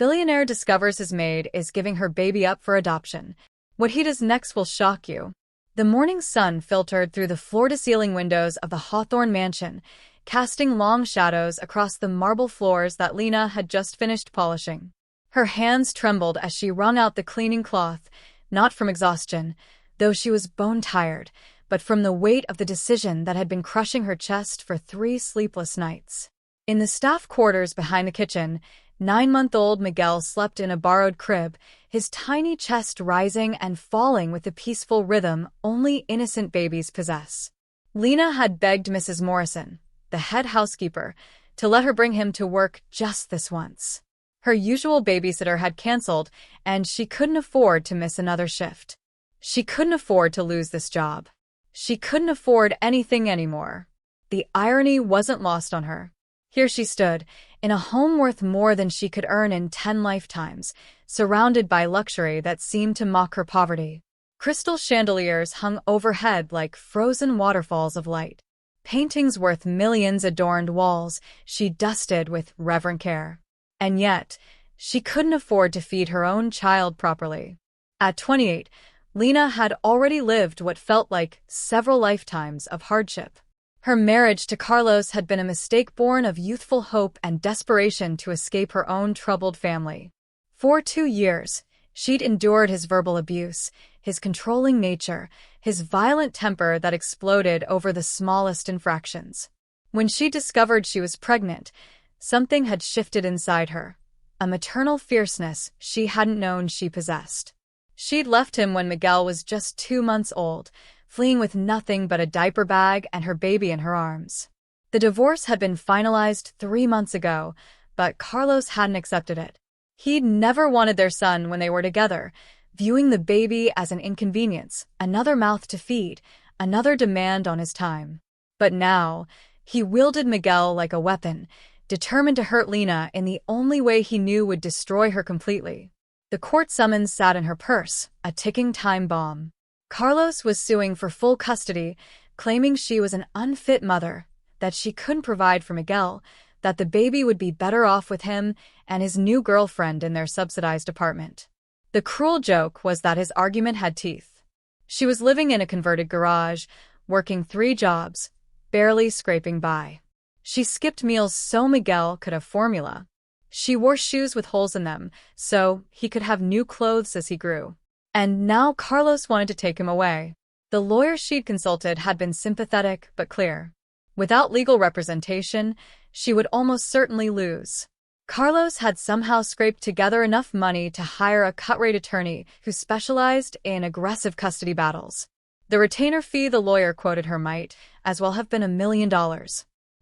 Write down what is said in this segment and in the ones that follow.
Billionaire discovers his maid is giving her baby up for adoption. What he does next will shock you. The morning sun filtered through the floor-to-ceiling windows of the Hawthorne mansion, casting long shadows across the marble floors that Lena had just finished polishing. Her hands trembled as she wrung out the cleaning cloth, not from exhaustion, though she was bone-tired, but from the weight of the decision that had been crushing her chest for 3 sleepless nights. In the staff quarters behind the kitchen, 9-month-old Miguel slept in a borrowed crib, his tiny chest rising and falling with the peaceful rhythm only innocent babies possess. Lena had begged Mrs. Morrison, the head housekeeper, to let her bring him to work just this once. Her usual babysitter had canceled, and she couldn't afford to miss another shift. She couldn't afford to lose this job. She couldn't afford anything anymore. The irony wasn't lost on her. Here she stood, in a home worth more than she could earn in 10 lifetimes, surrounded by luxury that seemed to mock her poverty. Crystal chandeliers hung overhead like frozen waterfalls of light. Paintings worth millions adorned walls she dusted with reverent care. And yet, she couldn't afford to feed her own child properly. At 28, Lena had already lived what felt like several lifetimes of hardship. Her marriage to Carlos had been a mistake born of youthful hope and desperation to escape her own troubled family. For 2 years, she'd endured his verbal abuse, his controlling nature, his violent temper that exploded over the smallest infractions. When she discovered she was pregnant, something had shifted inside her, a maternal fierceness she hadn't known she possessed. She'd left him when Miguel was just 2 months old, fleeing with nothing but a diaper bag and her baby in her arms. The divorce had been finalized 3 months ago, but Carlos hadn't accepted it. He'd never wanted their son when they were together, viewing the baby as an inconvenience, another mouth to feed, another demand on his time. But now, he wielded Miguel like a weapon, determined to hurt Lena in the only way he knew would destroy her completely. The court summons sat in her purse, a ticking time bomb. Carlos was suing for full custody, claiming she was an unfit mother, that she couldn't provide for Miguel, that the baby would be better off with him and his new girlfriend in their subsidized apartment. The cruel joke was that his argument had teeth. She was living in a converted garage, working 3 jobs, barely scraping by. She skipped meals so Miguel could have formula. She wore shoes with holes in them, so he could have new clothes as he grew. And now Carlos wanted to take him away. The lawyer she'd consulted had been sympathetic but clear. Without legal representation, she would almost certainly lose. Carlos had somehow scraped together enough money to hire a cut-rate attorney who specialized in aggressive custody battles. The retainer fee the lawyer quoted her might as well have been $1 million.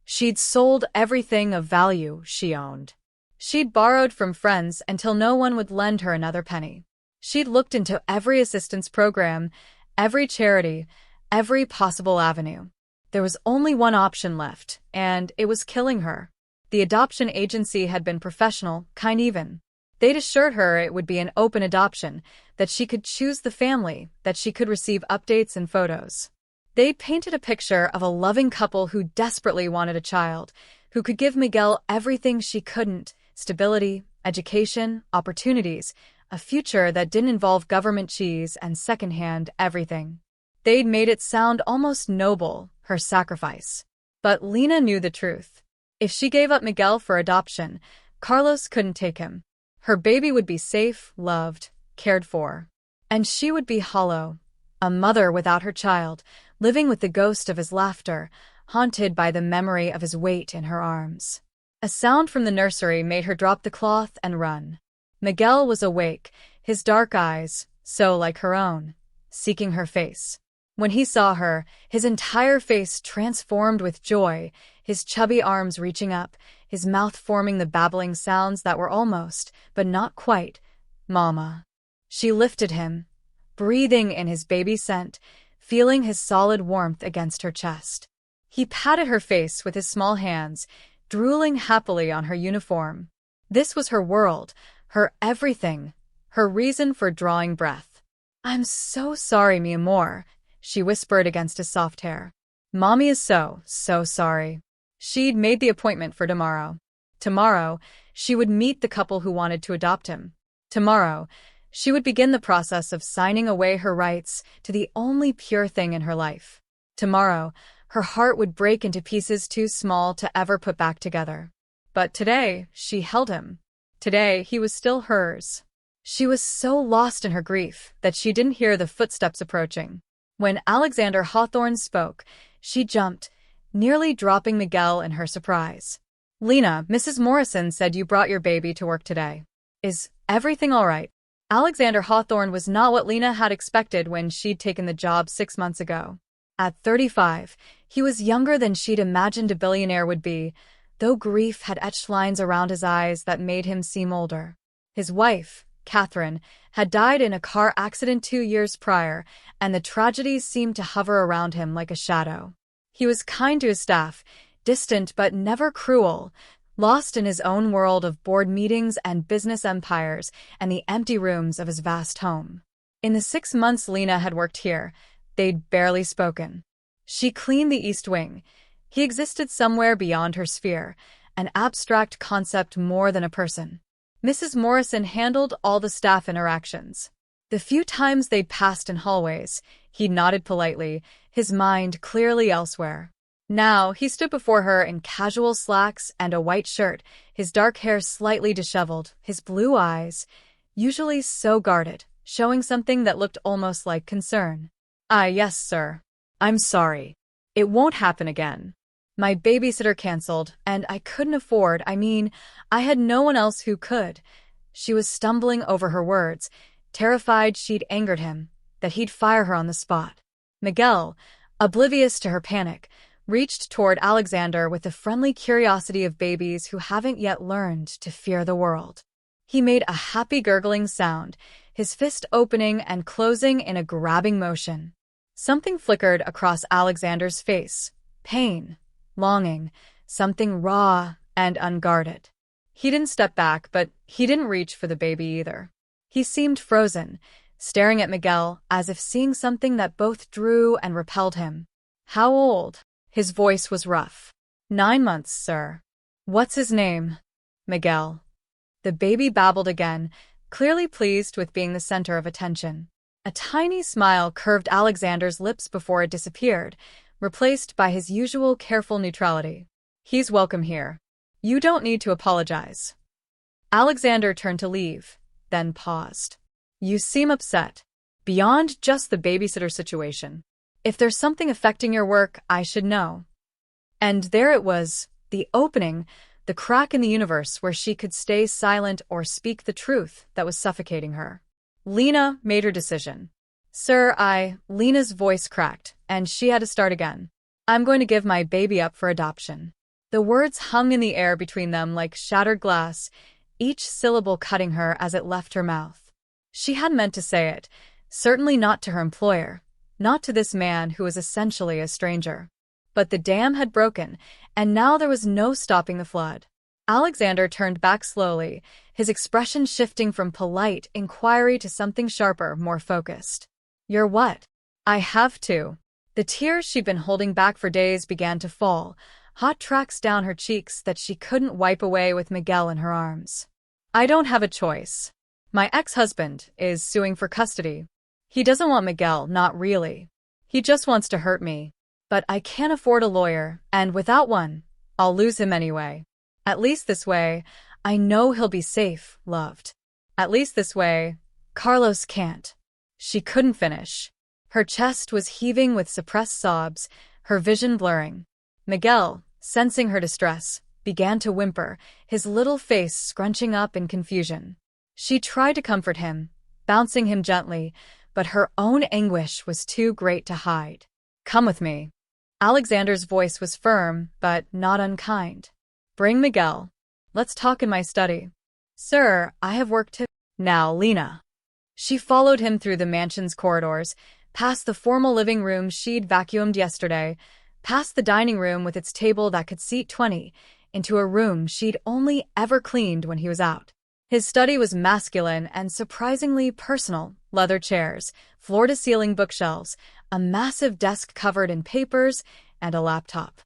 She'd sold everything of value she owned. She'd borrowed from friends until no one would lend her another penny. She'd looked into every assistance program, every charity, every possible avenue. There was only one option left, and it was killing her. The adoption agency had been professional, kind even. They'd assured her it would be an open adoption, that she could choose the family, that she could receive updates and photos. They painted a picture of a loving couple who desperately wanted a child, who could give Miguel everything she couldn't: stability, education, opportunities, a future that didn't involve government cheese and secondhand everything. They'd made it sound almost noble, her sacrifice. But Lena knew the truth. If she gave up Miguel for adoption, Carlos couldn't take him. Her baby would be safe, loved, cared for. And she would be hollow, a mother without her child, living with the ghost of his laughter, haunted by the memory of his weight in her arms. A sound from the nursery made her drop the cloth and run. Miguel was awake, his dark eyes, so like her own, seeking her face. When he saw her, his entire face transformed with joy, his chubby arms reaching up, his mouth forming the babbling sounds that were almost, but not quite, "Mama." She lifted him, breathing in his baby scent, feeling his solid warmth against her chest. He patted her face with his small hands, drooling happily on her uniform. This was her world, her everything, her reason for drawing breath. "I'm so sorry, mi amor," she whispered against his soft hair. "Mommy is so sorry." She'd made the appointment for tomorrow. Tomorrow, she would meet the couple who wanted to adopt him. Tomorrow, she would begin the process of signing away her rights to the only pure thing in her life. Tomorrow, her heart would break into pieces too small to ever put back together. But today, she held him. Today, he was still hers. She was so lost in her grief that she didn't hear the footsteps approaching. When Alexander Hawthorne spoke, she jumped, nearly dropping Miguel in her surprise. "Lena, Mrs. Morrison said you brought your baby to work today. Is everything all right?" Alexander Hawthorne was not what Lena had expected when she'd taken the job 6 months ago. At 35, he was younger than she'd imagined a billionaire would be, though grief had etched lines around his eyes that made him seem older. His wife, Catherine, had died in a car accident 2 years prior, and the tragedies seemed to hover around him like a shadow. He was kind to his staff, distant but never cruel, lost in his own world of board meetings and business empires and the empty rooms of his vast home. In the 6 months Lena had worked here, they'd barely spoken. She cleaned the East Wing. He existed somewhere beyond her sphere, an abstract concept more than a person. Mrs. Morrison handled all the staff interactions. The few times they'd passed in hallways, he nodded politely, his mind clearly elsewhere. Now, he stood before her in casual slacks and a white shirt, his dark hair slightly disheveled, his blue eyes, usually so guarded, showing something that looked almost like concern. "Ah, yes, sir. I'm sorry. It won't happen again. My babysitter canceled, and I couldn't afford, I had no one else who could." She was stumbling over her words, terrified she'd angered him, that he'd fire her on the spot. Miguel, oblivious to her panic, reached toward Alexander with the friendly curiosity of babies who haven't yet learned to fear the world. He made a happy gurgling sound, his fist opening and closing in a grabbing motion. Something flickered across Alexander's face. Pain, longing, something raw and unguarded. He didn't step back, but he didn't reach for the baby either. He seemed frozen, staring at Miguel as if seeing something that both drew and repelled him. "How old?" His voice was rough. 9 months, sir." "What's his name?" "Miguel." The baby babbled again, clearly pleased with being the center of attention. A tiny smile curved Alexander's lips before it disappeared, replaced by his usual careful neutrality. "He's welcome here. You don't need to apologize." Alexander turned to leave, then paused. "You seem upset. Beyond just the babysitter situation. If there's something affecting your work, I should know." And there it was, the opening, the crack in the universe where she could stay silent or speak the truth that was suffocating her. Lena made her decision. "Sir, Lena's voice cracked, and she had to start again. "I'm going to give my baby up for adoption." The words hung in the air between them like shattered glass, each syllable cutting her as it left her mouth. She hadn't meant to say it, certainly not to her employer, not to this man who was essentially a stranger. But the dam had broken, and now there was no stopping the flood. Alexander turned back slowly, his expression shifting from polite inquiry to something sharper, more focused. "You're what?" "I have to." The tears she'd been holding back for days began to fall, hot tracks down her cheeks that she couldn't wipe away with Miguel in her arms. "I don't have a choice. My ex-husband is suing for custody. He doesn't want Miguel, not really. He just wants to hurt me. But I can't afford a lawyer, and without one, I'll lose him anyway. At least this way, I know he'll be safe, loved. At least this way, Carlos can't." She couldn't finish. Her chest was heaving with suppressed sobs, her vision blurring. Miguel, sensing her distress, began to whimper, his little face scrunching up in confusion. She tried to comfort him, bouncing him gently, but her own anguish was too great to hide. "Come with me." Alexander's voice was firm, but not unkind. "Bring Miguel. Let's talk in my study." "Sir, I have work to—" "Now, Lena." She followed him through the mansion's corridors, past the formal living room she'd vacuumed yesterday, past the dining room with its table that could seat 20, into a room she'd only ever cleaned when he was out. His study was masculine and surprisingly personal. Leather chairs, floor-to-ceiling bookshelves, a massive desk covered in papers, and a laptop.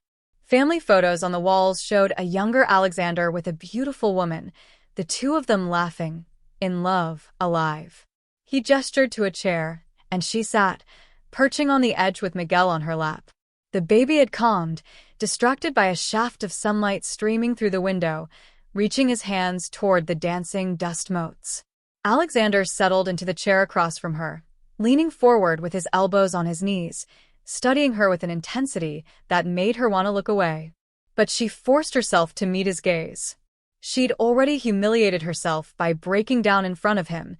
Family photos on the walls showed a younger Alexander with a beautiful woman, the two of them laughing, in love, alive. He gestured to a chair, and she sat, perching on the edge with Miguel on her lap. The baby had calmed, distracted by a shaft of sunlight streaming through the window, reaching his hands toward the dancing dust motes. Alexander settled into the chair across from her, leaning forward with his elbows on his knees, studying her with an intensity that made her want to look away. But she forced herself to meet his gaze. She'd already humiliated herself by breaking down in front of him.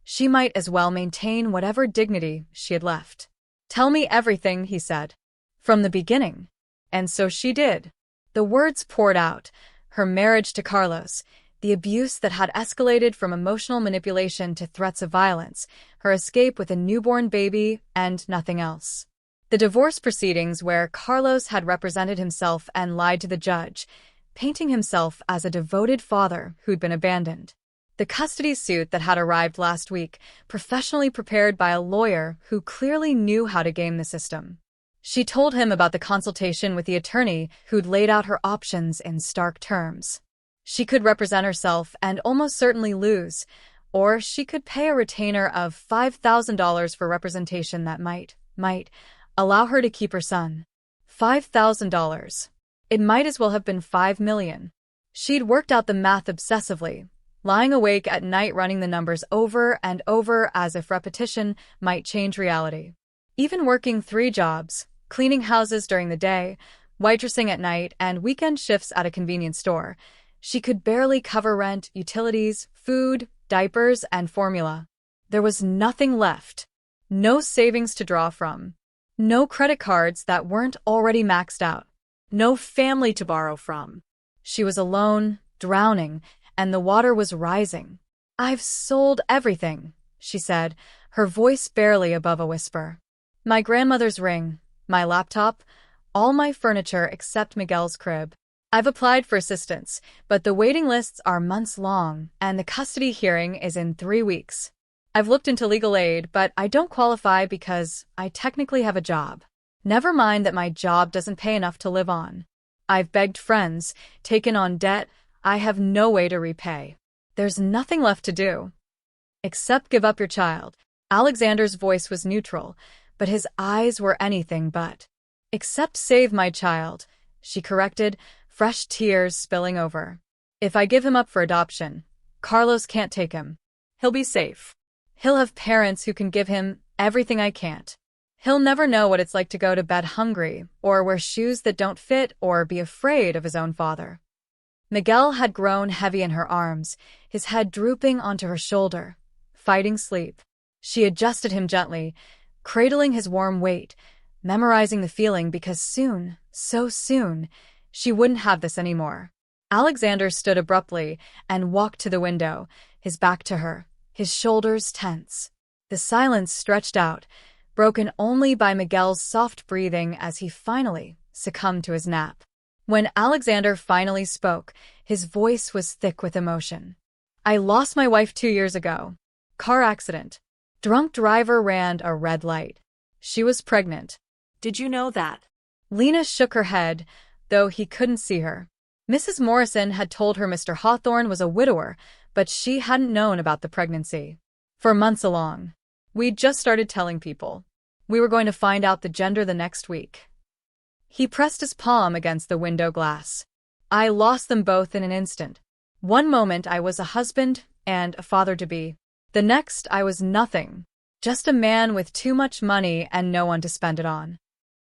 She might as well maintain whatever dignity she had left. "Tell me everything," he said. "From the beginning." And so she did. The words poured out: her marriage to Carlos, the abuse that had escalated from emotional manipulation to threats of violence, her escape with a newborn baby, and nothing else. The divorce proceedings where Carlos had represented himself and lied to the judge, painting himself as a devoted father who'd been abandoned. The custody suit that had arrived last week, professionally prepared by a lawyer who clearly knew how to game the system. She told him about the consultation with the attorney who'd laid out her options in stark terms. She could represent herself and almost certainly lose, or she could pay a retainer of $5,000 for representation that might allow her to keep her son. $5,000. It might as well have been $5 million. She'd worked out the math obsessively, lying awake at night running the numbers over and over as if repetition might change reality. Even working 3 jobs, cleaning houses during the day, waitressing at night, and weekend shifts at a convenience store, she could barely cover rent, utilities, food, diapers, and formula. There was nothing left. No savings to draw from. No credit cards that weren't already maxed out. No family to borrow from. She was alone, drowning, and the water was rising. "I've sold everything," she said, her voice barely above a whisper. "My grandmother's ring, my laptop, all my furniture except Miguel's crib. I've applied for assistance, but the waiting lists are months long, and the custody hearing is in 3 weeks. I've looked into legal aid, but I don't qualify because I technically have a job. Never mind that my job doesn't pay enough to live on. I've begged friends, taken on debt. I have no way to repay. There's nothing left to do. Except give up your child." Alexander's voice was neutral, but his eyes were anything but. "Except save my child," she corrected, fresh tears spilling over. "If I give him up for adoption, Carlos can't take him. He'll be safe. He'll have parents who can give him everything I can't. He'll never know what it's like to go to bed hungry, or wear shoes that don't fit, or be afraid of his own father." Miguel had grown heavy in her arms, his head drooping onto her shoulder, fighting sleep. She adjusted him gently, cradling his warm weight, memorizing the feeling because soon, so soon, she wouldn't have this anymore. Alexander stood abruptly and walked to the window, his back to her, his shoulders tense. The silence stretched out, broken only by Miguel's soft breathing as he finally succumbed to his nap. When Alexander finally spoke, his voice was thick with emotion. "I lost my wife 2 years ago. Car accident. Drunk driver ran a red light. She was pregnant." "Did you know that?" Lena shook her head, though he couldn't see her. Mrs. Morrison had told her Mr. Hawthorne was a widower, but she hadn't known about the pregnancy. "For months along. We'd just started telling people. We were going to find out the gender the next week." He pressed his palm against the window glass. "I lost them both in an instant. One moment I was a husband and a father-to-be. The next I was nothing. Just a man with too much money and no one to spend it on."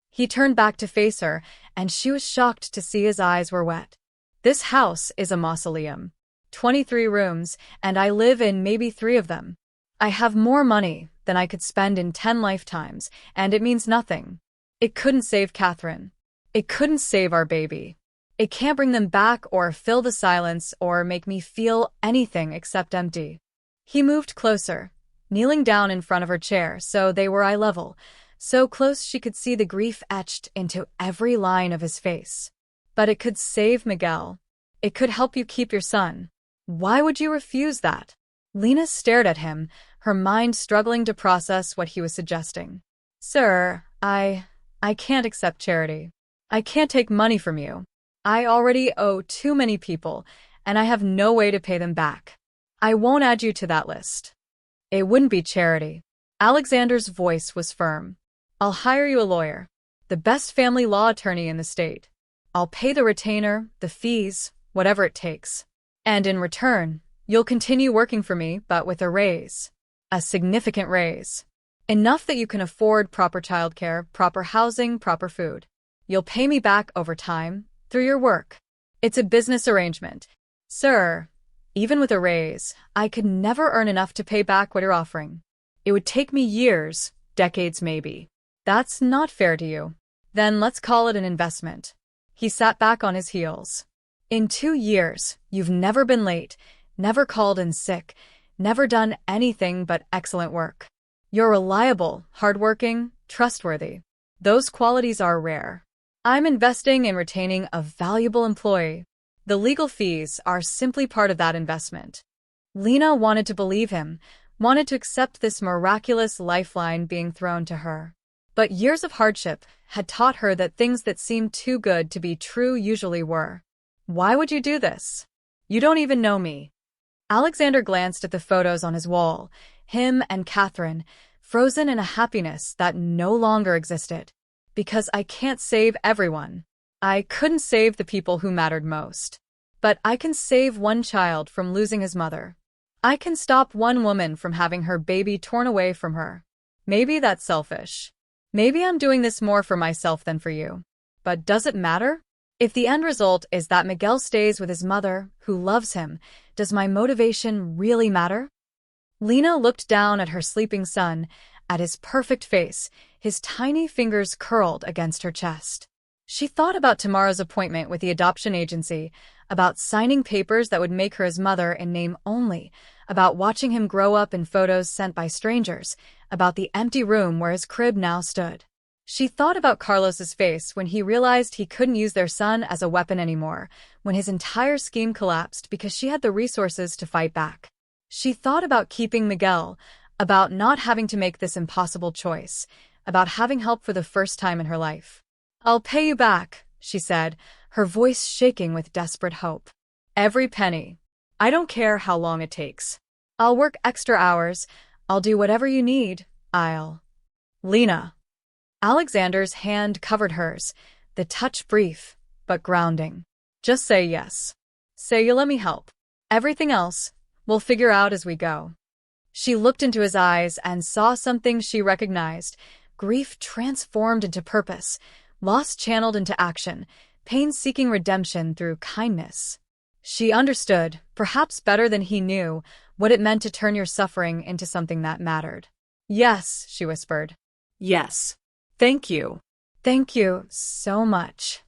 He turned back to face her, and she was shocked to see his eyes were wet. "This house is a mausoleum. 23 rooms, and I live in maybe 3 of them. I have more money than I could spend in 10 lifetimes, and it means nothing. It couldn't save Catherine. It couldn't save our baby. It can't bring them back or fill the silence or make me feel anything except empty." He moved closer, kneeling down in front of her chair so they were eye level, so close she could see the grief etched into every line of his face. "But it could save Miguel. It could help you keep your son. Why would you refuse that?" Lena stared at him, her mind struggling to process what he was suggesting. "Sir, I can't accept charity. I can't take money from you. I already owe too many people, and I have no way to pay them back. I won't add you to that list. It wouldn't be charity. Alexander's voice was firm. I'll hire you a lawyer, the best family law attorney in the state. I'll pay the retainer, the fees, whatever it takes. And in return, you'll continue working for me, but with a raise. A significant raise. Enough that you can afford proper childcare, proper housing, proper food. You'll pay me back over time, through your work. It's a business arrangement. Sir, even with a raise, I could never earn enough to pay back what you're offering. It would take me years, decades maybe. That's not fair to you. Then let's call it an investment. He sat back on his heels. In 2 years, you've never been late, never called in sick, never done anything but excellent work. You're reliable, hardworking, trustworthy. Those qualities are rare. I'm investing in retaining a valuable employee. The legal fees are simply part of that investment. Lena wanted to believe him, wanted to accept this miraculous lifeline being thrown to her. But years of hardship had taught her that things that seemed too good to be true usually were. Why would you do this? You don't even know me. Alexander glanced at the photos on his wall, him and Catherine, frozen in a happiness that no longer existed. Because I can't save everyone. I couldn't save the people who mattered most. But I can save one child from losing his mother. I can stop one woman from having her baby torn away from her. Maybe that's selfish. Maybe I'm doing this more for myself than for you. But does it matter? If the end result is that Miguel stays with his mother, who loves him, does my motivation really matter? Lena looked down at her sleeping son, at his perfect face, his tiny fingers curled against her chest. She thought about tomorrow's appointment with the adoption agency, about signing papers that would make her his mother in name only, about watching him grow up in photos sent by strangers, about the empty room where his crib now stood. She thought about Carlos's face when he realized he couldn't use their son as a weapon anymore, when his entire scheme collapsed because she had the resources to fight back. She thought about keeping Miguel, about not having to make this impossible choice, about having help for the first time in her life. I'll pay you back, she said, her voice shaking with desperate hope. Every penny. I don't care how long it takes. I'll work extra hours. I'll do whatever you need. Lena. Alexander's hand covered hers, the touch brief, but grounding. Just say yes. Say you'll let me help. Everything else, we'll figure out as we go. She looked into his eyes and saw something she recognized, grief transformed into purpose, loss channeled into action, pain seeking redemption through kindness. She understood, perhaps better than he knew, what it meant to turn your suffering into something that mattered. Yes, she whispered. Yes. Thank you. Thank you so much.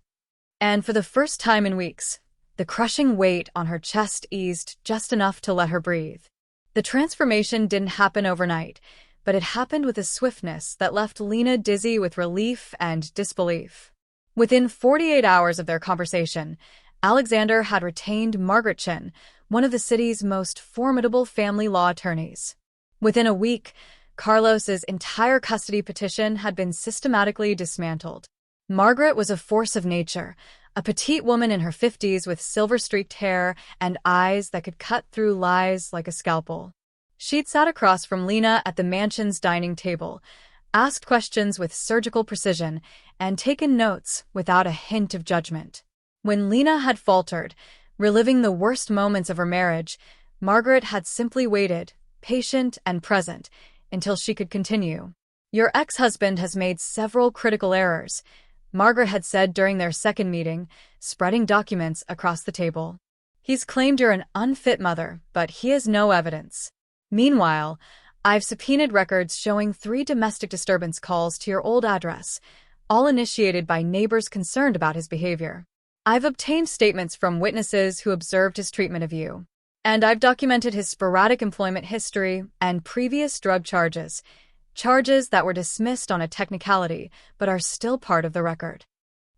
And for the first time in weeks, the crushing weight on her chest eased just enough to let her breathe. The transformation didn't happen overnight, but it happened with a swiftness that left Lena dizzy with relief and disbelief. Within 48 hours of their conversation, Alexander had retained Margaret Chin, one of the city's most formidable family law attorneys. Within a week, Carlos's entire custody petition had been systematically dismantled. Margaret was a force of nature, a petite woman in her 50s with silver-streaked hair and eyes that could cut through lies like a scalpel. She'd sat across from Lena at the mansion's dining table, asked questions with surgical precision, and taken notes without a hint of judgment. When Lena had faltered, reliving the worst moments of her marriage, Margaret had simply waited, patient and present, until she could continue. Your ex-husband has made several critical errors, Margaret had said during their second meeting, spreading documents across the table. He's claimed you're an unfit mother, but he has no evidence. Meanwhile, I've subpoenaed records showing 3 domestic disturbance calls to your old address, all initiated by neighbors concerned about his behavior. I've obtained statements from witnesses who observed his treatment of you. And I've documented his sporadic employment history and previous drug charges, charges that were dismissed on a technicality but are still part of the record.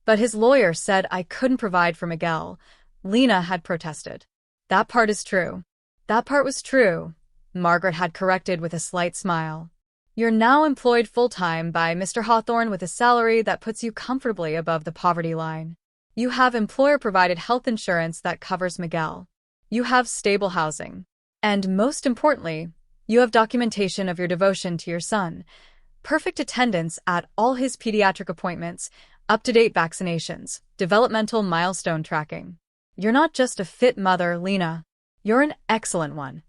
But his lawyer said I couldn't provide for Miguel. Lena had protested. That part is true. That part was true, Margaret had corrected with a slight smile. You're now employed full-time by Mr. Hawthorne with a salary that puts you comfortably above the poverty line. You have employer-provided health insurance that covers Miguel. You have stable housing. And most importantly, you have documentation of your devotion to your son, perfect attendance at all his pediatric appointments, up-to-date vaccinations, developmental milestone tracking. You're not just a fit mother, Lena. You're an excellent one.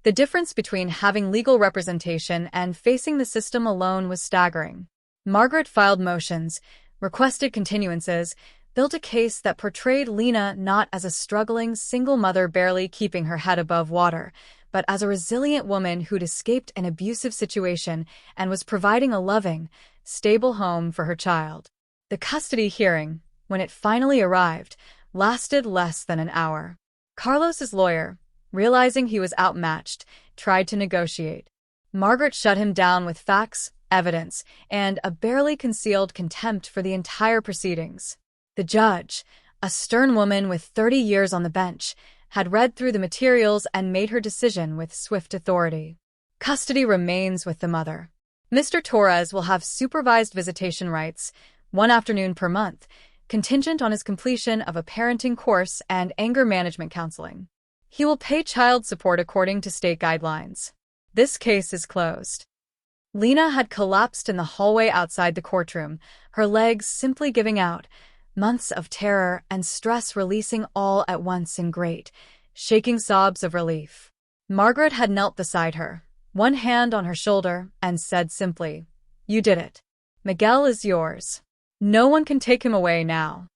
The difference between having legal representation and facing the system alone was staggering. Margaret filed motions, requested continuances, built a case that portrayed Lena not as a struggling single mother barely keeping her head above water, but as a resilient woman who'd escaped an abusive situation and was providing a loving, stable home for her child. The custody hearing, when it finally arrived, lasted less than an hour. Carlos's lawyer, realizing he was outmatched, tried to negotiate. Margaret shut him down with facts, evidence, and a barely concealed contempt for the entire proceedings. The judge, a stern woman with 30 years on the bench, had read through the materials and made her decision with swift authority. Custody remains with the mother. Mr. Torres will have supervised visitation rights, 1 afternoon per month, contingent on his completion of a parenting course and anger management counseling. He will pay child support according to state guidelines. This case is closed. Lena had collapsed in the hallway outside the courtroom, her legs simply giving out, months of terror and stress releasing all at once in great, shaking sobs of relief. Margaret had knelt beside her, one hand on her shoulder, and said simply, "You did it. Miguel is yours. No one can take him away now."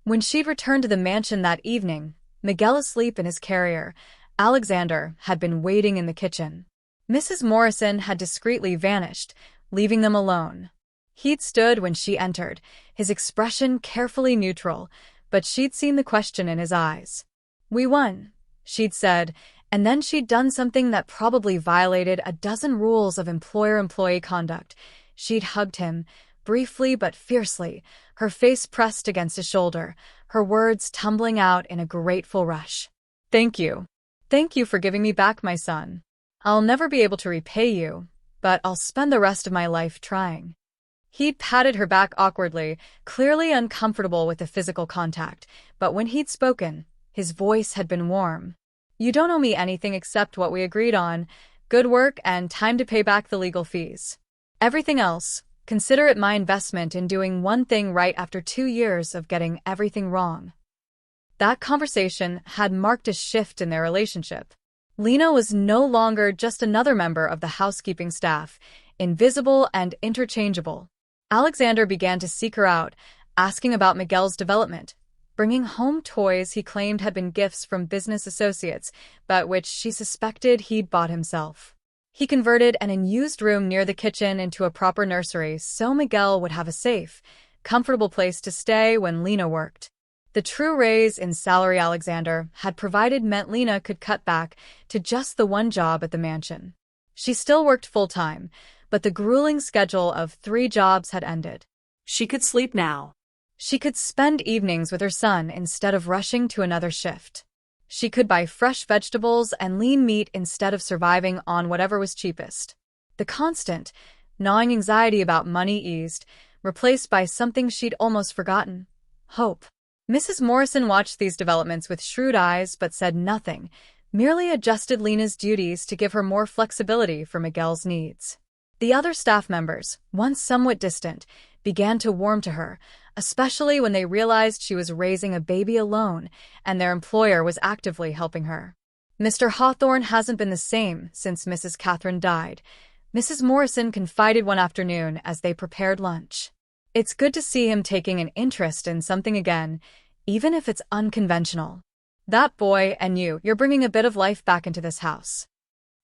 When she'd returned to the mansion that evening, Miguel asleep in his carrier, Alexander had been waiting in the kitchen. Mrs. Morrison had discreetly vanished, leaving them alone. He'd stood when she entered, his expression carefully neutral, but she'd seen the question in his eyes. "We won," she'd said, and then she'd done something that probably violated a dozen rules of employer-employee conduct. She'd hugged him, briefly but fiercely, her face pressed against his shoulder, her words tumbling out in a grateful rush. "Thank you. Thank you for giving me back my son. I'll never be able to repay you, but I'll spend the rest of my life trying." He'd patted her back awkwardly, clearly uncomfortable with the physical contact, but when he'd spoken, his voice had been warm. "You don't owe me anything except what we agreed on, good work and time to pay back the legal fees. Everything else, consider it my investment in doing one thing right after 2 years of getting everything wrong." That conversation had marked a shift in their relationship. Lena was no longer just another member of the housekeeping staff, invisible and interchangeable. Alexander began to seek her out, asking about Miguel's development, bringing home toys he claimed had been gifts from business associates, but which she suspected he'd bought himself. He converted an unused room near the kitchen into a proper nursery so Miguel would have a safe, comfortable place to stay when Lena worked. The true raise in salary Alexander had provided meant Lena could cut back to just the one job at the mansion. She still worked full-time, but the grueling schedule of 3 jobs had ended. She could sleep now. She could spend evenings with her son instead of rushing to another shift. She could buy fresh vegetables and lean meat instead of surviving on whatever was cheapest. The constant, gnawing anxiety about money eased, replaced by something she'd almost forgotten: hope. Mrs. Morrison watched these developments with shrewd eyes but said nothing, merely adjusted Lena's duties to give her more flexibility for Miguel's needs. The other staff members, once somewhat distant, began to warm to her, especially when they realized she was raising a baby alone and their employer was actively helping her. "Mr. Hawthorne hasn't been the same since Mrs. Catherine died," Mrs. Morrison confided one afternoon as they prepared lunch. "It's good to see him taking an interest in something again, even if it's unconventional. That boy and you're bringing a bit of life back into this house."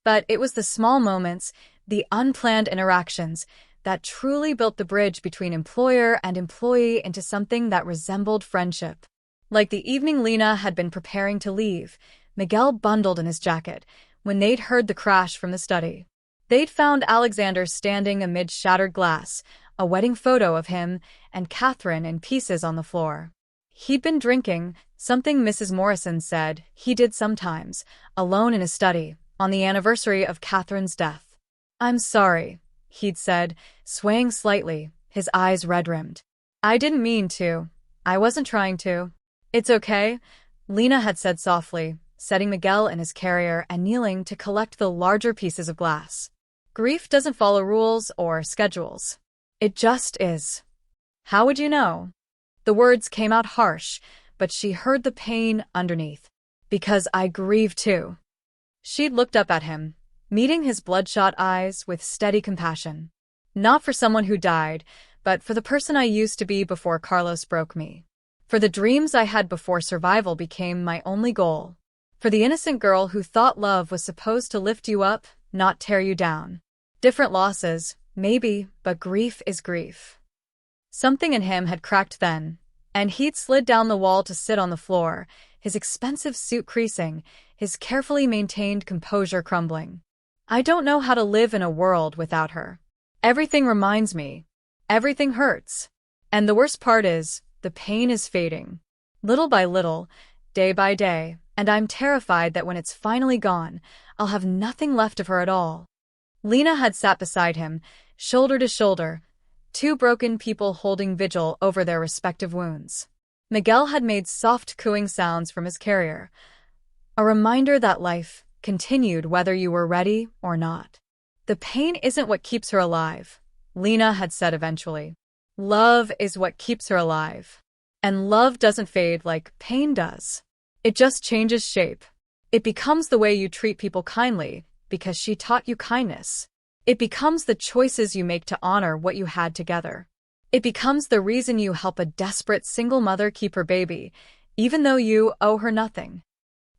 But it was the small moments, the unplanned interactions, that truly built the bridge between employer and employee into something that resembled friendship. Like the evening Lena had been preparing to leave, Miguel bundled in his jacket when they'd heard the crash from the study. They'd found Alexander standing amid shattered glass, a wedding photo of him and Catherine in pieces on the floor. He'd been drinking, something Mrs. Morrison said he did sometimes, alone in his study, on the anniversary of Catherine's death. "I'm sorry," he'd said, swaying slightly, his eyes red-rimmed. I didn't mean to. I wasn't trying to. It's okay, Lena had said softly, setting Miguel in his carrier and kneeling to collect the larger pieces of glass. Grief doesn't follow rules or schedules. It just is. How would you know? The words came out harsh, but she heard the pain underneath. Because I grieve too. She'd looked up at him, meeting his bloodshot eyes with steady compassion. Not for someone who died, but for the person I used to be before Carlos broke me. For the dreams I had before survival became my only goal. For the innocent girl who thought love was supposed to lift you up, not tear you down. Different losses, maybe, but grief is grief. Something in him had cracked then, and he'd slid down the wall to sit on the floor, his expensive suit creasing, his carefully maintained composure crumbling. I don't know how to live in a world without her. Everything reminds me. Everything hurts. And the worst part is, the pain is fading. Little by little, day by day, and I'm terrified that when it's finally gone, I'll have nothing left of her at all. Lena had sat beside him, shoulder to shoulder, two broken people holding vigil over their respective wounds. Miguel had made soft cooing sounds from his carrier, a reminder that life continued whether you were ready or not. The pain isn't what keeps her alive, Lena had said eventually. Love is what keeps her alive. And love doesn't fade like pain does. It just changes shape. It becomes the way you treat people kindly, because she taught you kindness. It becomes the choices you make to honor what you had together. It becomes the reason you help a desperate single mother keep her baby, even though you owe her nothing.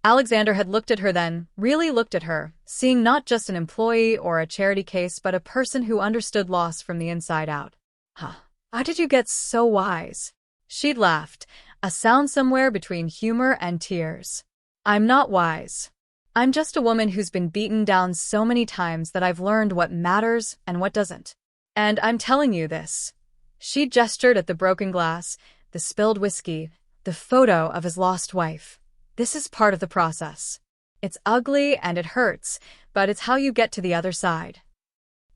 Alexander had looked at her then, really looked at her, seeing not just an employee or a charity case but a person who understood loss from the inside out. How did you get so wise? She'd laughed, a sound somewhere between humor and tears. I'm not wise. I'm just a woman who's been beaten down so many times that I've learned what matters and what doesn't. And I'm telling you this. She gestured at the broken glass, the spilled whiskey, the photo of his lost wife. This is part of the process. It's ugly and it hurts, but it's how you get to the other side.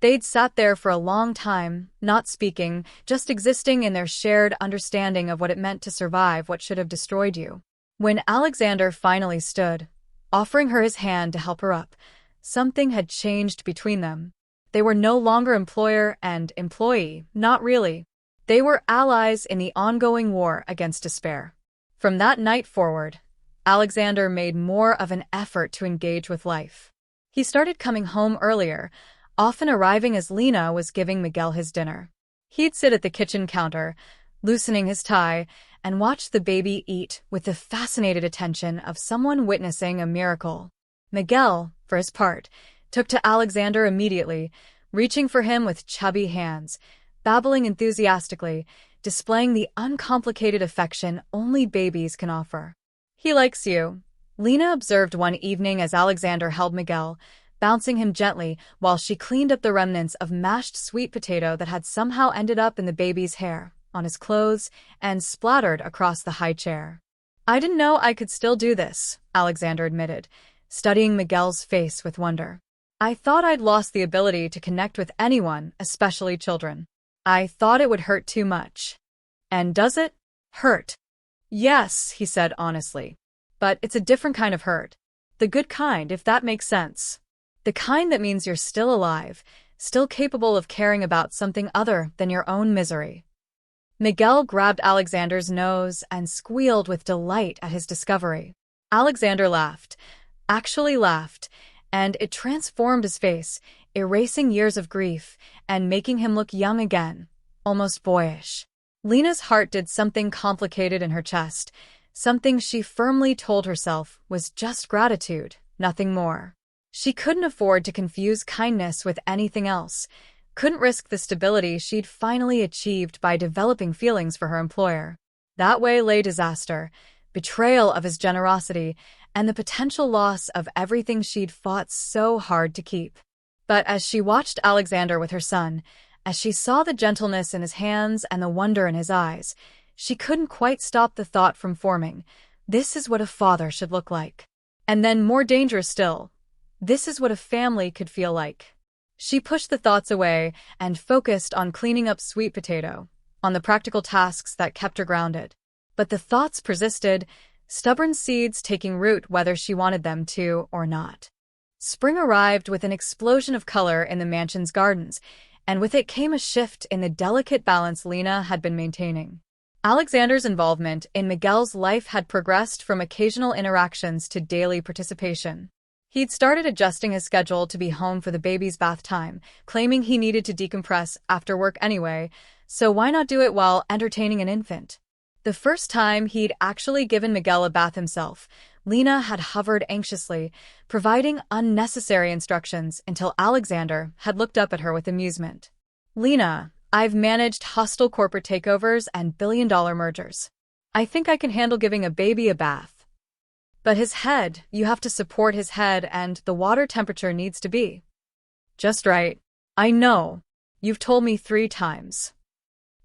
They'd sat there for a long time, not speaking, just existing in their shared understanding of what it meant to survive what should have destroyed you. When Alexander finally stood, offering her his hand to help her up, something had changed between them. They were no longer employer and employee, not really. They were allies in the ongoing war against despair. From that night forward, Alexander made more of an effort to engage with life. He started coming home earlier, often arriving as Lena was giving Miguel his dinner. He'd sit at the kitchen counter, loosening his tie, and watch the baby eat with the fascinated attention of someone witnessing a miracle. Miguel, for his part, took to Alexander immediately, reaching for him with chubby hands, babbling enthusiastically, displaying the uncomplicated affection only babies can offer. He likes you, Lena observed one evening as Alexander held Miguel, bouncing him gently while she cleaned up the remnants of mashed sweet potato that had somehow ended up in the baby's hair, on his clothes, and splattered across the high chair. I didn't know I could still do this, Alexander admitted, studying Miguel's face with wonder. I thought I'd lost the ability to connect with anyone, especially children. I thought it would hurt too much. And does it? Hurt? Yes, he said honestly. But it's a different kind of hurt. The good kind, if that makes sense. The kind that means you're still alive, still capable of caring about something other than your own misery. Miguel grabbed Alexander's nose and squealed with delight at his discovery. Alexander laughed, actually laughed, and it transformed his face, erasing years of grief and making him look young again, almost boyish. Lena's heart did something complicated in her chest, something she firmly told herself was just gratitude, nothing more. She couldn't afford to confuse kindness with anything else, couldn't risk the stability she'd finally achieved by developing feelings for her employer. That way lay disaster, betrayal of his generosity, and the potential loss of everything she'd fought so hard to keep. But as she watched Alexander with her son, as she saw the gentleness in his hands and the wonder in his eyes, she couldn't quite stop the thought from forming. This is what a father should look like. And then, more dangerous still, this is what a family could feel like. She pushed the thoughts away and focused on cleaning up sweet potato, on the practical tasks that kept her grounded. But the thoughts persisted, stubborn seeds taking root whether she wanted them to or not. Spring arrived with an explosion of color in the mansion's gardens, and with it came a shift in the delicate balance Lena had been maintaining. Alexander's involvement in Miguel's life had progressed from occasional interactions to daily participation. He'd started adjusting his schedule to be home for the baby's bath time, claiming he needed to decompress after work anyway, so why not do it while entertaining an infant? The first time he'd actually given Miguel a bath himself, Lena had hovered anxiously, providing unnecessary instructions until Alexander had looked up at her with amusement. "Lena, I've managed hostile corporate takeovers and billion-dollar mergers. I think I can handle giving a baby a bath. But his head, you have to support his head and the water temperature needs to be just right. I know. You've told me 3 times.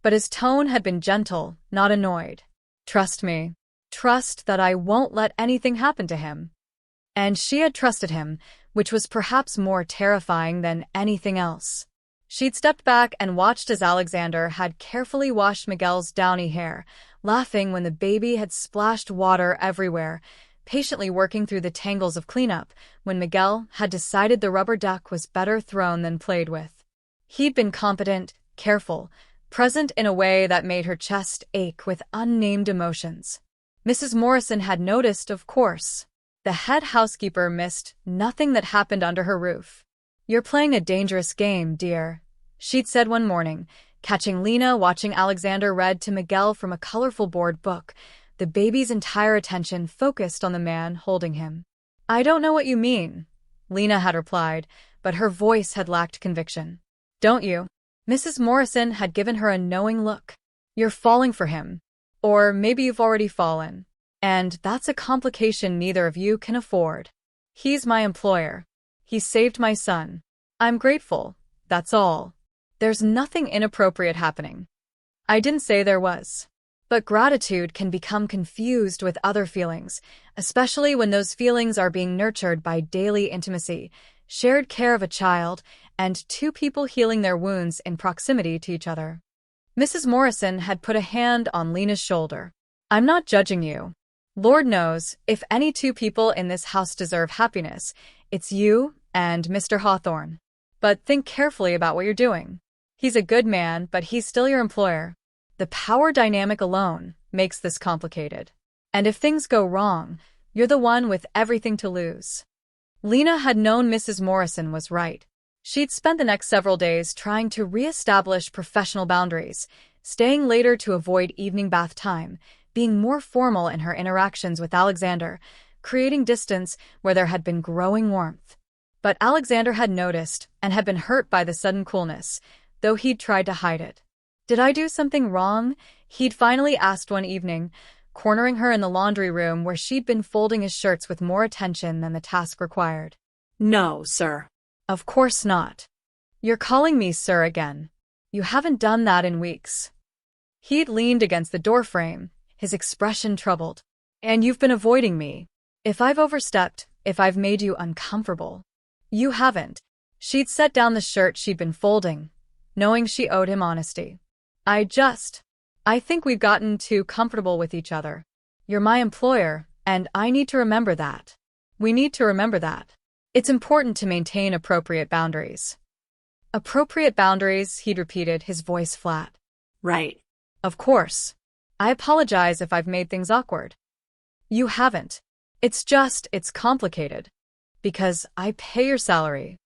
But his tone had been gentle, not annoyed. Trust me. Trust that I won't let anything happen to him. And she had trusted him, which was perhaps more terrifying than anything else. She'd stepped back and watched as Alexander had carefully washed Miguel's downy hair, laughing when the baby had splashed water everywhere, patiently working through the tangles of cleanup when Miguel had decided the rubber duck was better thrown than played with. He'd been competent, careful, present in a way that made her chest ache with unnamed emotions. Mrs. Morrison had noticed, of course. The head housekeeper missed nothing that happened under her roof. "You're playing a dangerous game, dear," she'd said one morning, catching Lena watching Alexander read to Miguel from a colorful board book, the baby's entire attention focused on the man holding him. "I don't know what you mean," Lena had replied, but her voice had lacked conviction. "Don't you?" Mrs. Morrison had given her a knowing look. "You're falling for him. Or maybe you've already fallen. And that's a complication neither of you can afford. He's my employer. He saved my son. I'm grateful, that's all. There's nothing inappropriate happening." "I didn't say there was. But gratitude can become confused with other feelings, especially when those feelings are being nurtured by daily intimacy, shared care of a child, and 2 people healing their wounds in proximity to each other." Mrs. Morrison had put a hand on Lena's shoulder. "I'm not judging you. Lord knows, if any 2 people in this house deserve happiness, it's you and Mr. Hawthorne. But think carefully about what you're doing. He's a good man, but he's still your employer. The power dynamic alone makes this complicated. And if things go wrong, you're the one with everything to lose." Lena had known Mrs. Morrison was right. She'd spent the next several days trying to re-establish professional boundaries, staying later to avoid evening bath time, being more formal in her interactions with Alexander, creating distance where there had been growing warmth. But Alexander had noticed and had been hurt by the sudden coolness, though he'd tried to hide it. "Did I do something wrong?" he'd finally asked one evening, cornering her in the laundry room where she'd been folding his shirts with more attention than the task required. "No, sir." "Of course not. You're calling me sir again. You haven't done that in weeks." He'd leaned against the doorframe, his expression troubled. "And you've been avoiding me. If I've overstepped, if I've made you uncomfortable." "You haven't." She'd set down the shirt she'd been folding, knowing she owed him honesty. I think we've gotten too comfortable with each other. You're my employer, and I need to remember that. We need to remember that. It's important to maintain appropriate boundaries." "Appropriate boundaries," he'd repeated, his voice flat. "Right." "Of course. I apologize if I've made things awkward." "You haven't. It's complicated. Because I pay your salary.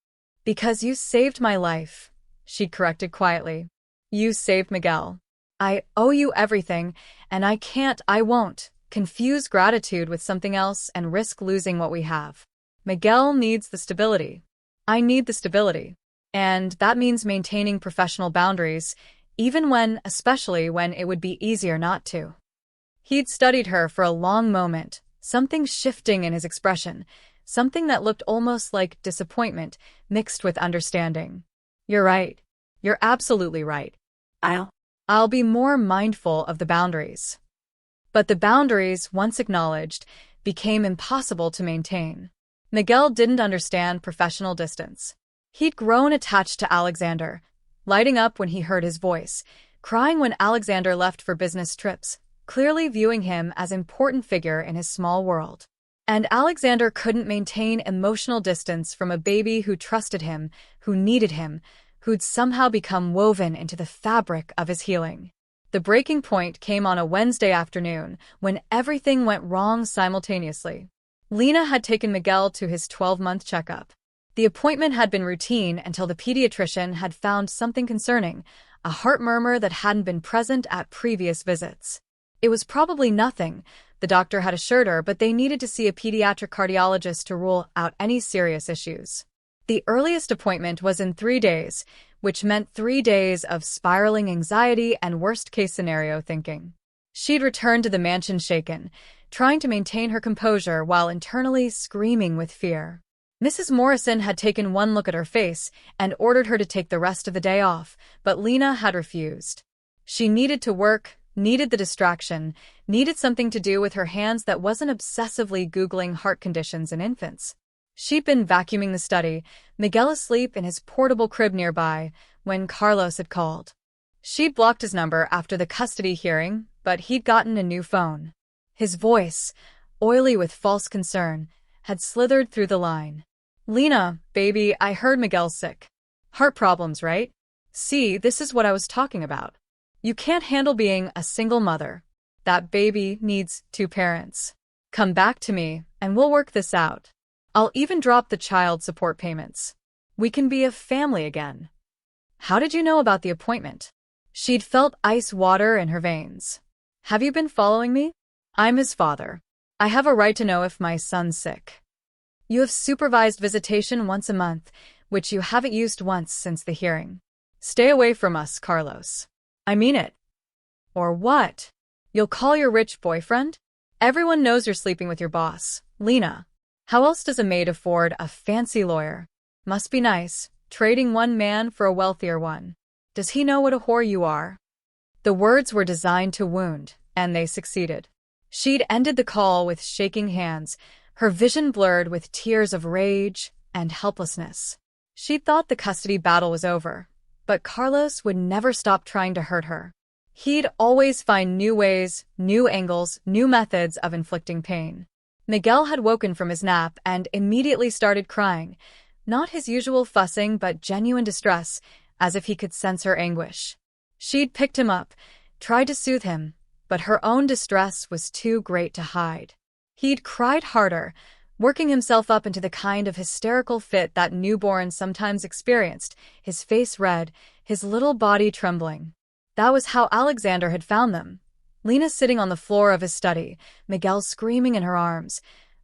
Because you saved my life," she'd corrected quietly. "You saved Miguel. I owe you everything, and I won't confuse gratitude with something else and risk losing what we have. Miguel needs the stability. I need the stability. And that means maintaining professional boundaries, especially when it would be easier not to." He'd studied her for a long moment, something shifting in his expression, something that looked almost like disappointment mixed with understanding. "You're right. You're absolutely right. I'll be more mindful of the boundaries." But the boundaries, once acknowledged, became impossible to maintain. Miguel didn't understand professional distance. He'd grown attached to Alexander, lighting up when he heard his voice, crying when Alexander left for business trips, clearly viewing him as an important figure in his small world. And Alexander couldn't maintain emotional distance from a baby who trusted him, who needed him, who'd somehow become woven into the fabric of his healing. The breaking point came on a Wednesday afternoon when everything went wrong simultaneously. Lena had taken Miguel to his 12-month checkup. The appointment had been routine until the pediatrician had found something concerning, a heart murmur that hadn't been present at previous visits. It was probably nothing, the doctor had assured her, but they needed to see a pediatric cardiologist to rule out any serious issues. The earliest appointment was in 3 days, which meant 3 days of spiraling anxiety and worst-case scenario thinking. She'd returned to the mansion shaken, trying to maintain her composure while internally screaming with fear. Mrs. Morrison had taken one look at her face and ordered her to take the rest of the day off, but Lena had refused. She needed to work, needed the distraction, needed something to do with her hands that wasn't obsessively Googling heart conditions in infants. She'd been vacuuming the study, Miguel asleep in his portable crib nearby, when Carlos had called. She'd blocked his number after the custody hearing, but he'd gotten a new phone. His voice, oily with false concern, had slithered through the line. "Lena, baby, I heard Miguel's sick. Heart problems, right? See, this is what I was talking about. You can't handle being a single mother. That baby needs 2 parents. Come back to me, and we'll work this out. I'll even drop the child support payments. We can be a family again." How did you know about the appointment? She'd felt ice water in her veins. "Have you been following me? I'm his father. I have a right to know if my son's sick. You have supervised visitation once a month, which you haven't used once since the hearing. Stay away from us, Carlos. I mean it." "Or what? You'll call your rich boyfriend? Everyone knows you're sleeping with your boss, Lena. How else does a maid afford a fancy lawyer? Must be nice, trading one man for a wealthier one. Does he know what a whore you are?" The words were designed to wound, and they succeeded. She'd ended the call with shaking hands, her vision blurred with tears of rage and helplessness. She'd thought the custody battle was over, but Carlos would never stop trying to hurt her. He'd always find new ways, new angles, new methods of inflicting pain. Miguel had woken from his nap and immediately started crying, not his usual fussing but genuine distress, as if he could sense her anguish. She'd picked him up, tried to soothe him, but her own distress was too great to hide. He'd cried harder, working himself up into the kind of hysterical fit that newborns sometimes experienced, his face red, his little body trembling. That was how Alexander had found them. Lena sitting on the floor of his study, Miguel screaming in her arms,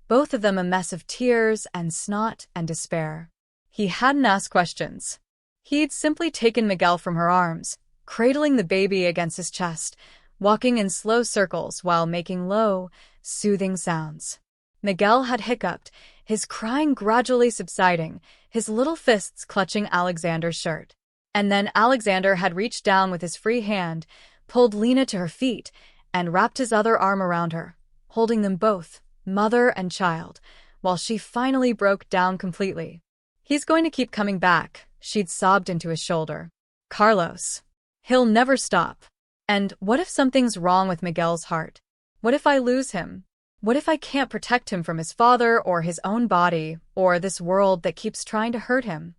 both of them a mess of tears and snot and despair. He hadn't asked questions. He'd simply taken Miguel from her arms, cradling the baby against his chest, walking in slow circles while making low, soothing sounds. Miguel had hiccuped, his crying gradually subsiding, his little fists clutching Alexander's shirt. And then Alexander had reached down with his free hand, pulled Lena to her feet, and wrapped his other arm around her, holding them both, mother and child, while she finally broke down completely. "He's going to keep coming back," she'd sobbed into his shoulder. "Carlos. He'll never stop. And what if something's wrong with Miguel's heart? What if I lose him? What if I can't protect him from his father or his own body or this world that keeps trying to hurt him?"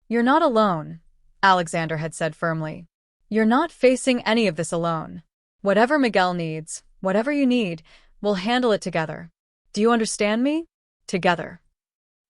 "You're not alone," Alexander had said firmly. "You're not facing any of this alone. Whatever Miguel needs, whatever you need, we'll handle it together. Do you understand me? Together."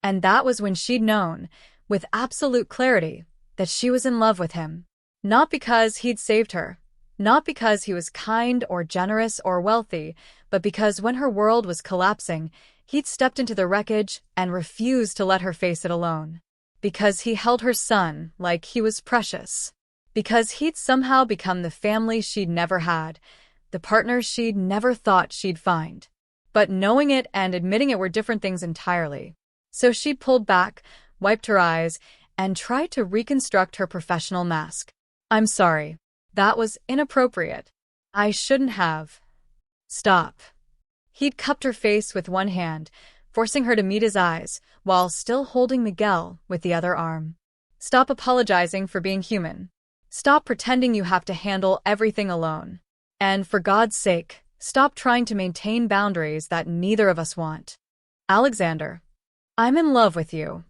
And that was when she'd known, with absolute clarity, that she was in love with him. Not because he'd saved her, not because he was kind or generous or wealthy, but because when her world was collapsing, he'd stepped into the wreckage and refused to let her face it alone. Because he held her son like he was precious. Because he'd somehow become the family she'd never had, the partner she'd never thought she'd find. But knowing it and admitting it were different things entirely. So she pulled back, wiped her eyes, and tried to reconstruct her professional mask. "I'm sorry. That was inappropriate. I shouldn't have." "Stop." He'd cupped her face with one hand, forcing her to meet his eyes, while still holding Miguel with the other arm. Stop apologizing for being human. Stop pretending you have to handle everything alone. And for God's sake, stop trying to maintain boundaries that neither of us want. Alexander, I'm in love with you.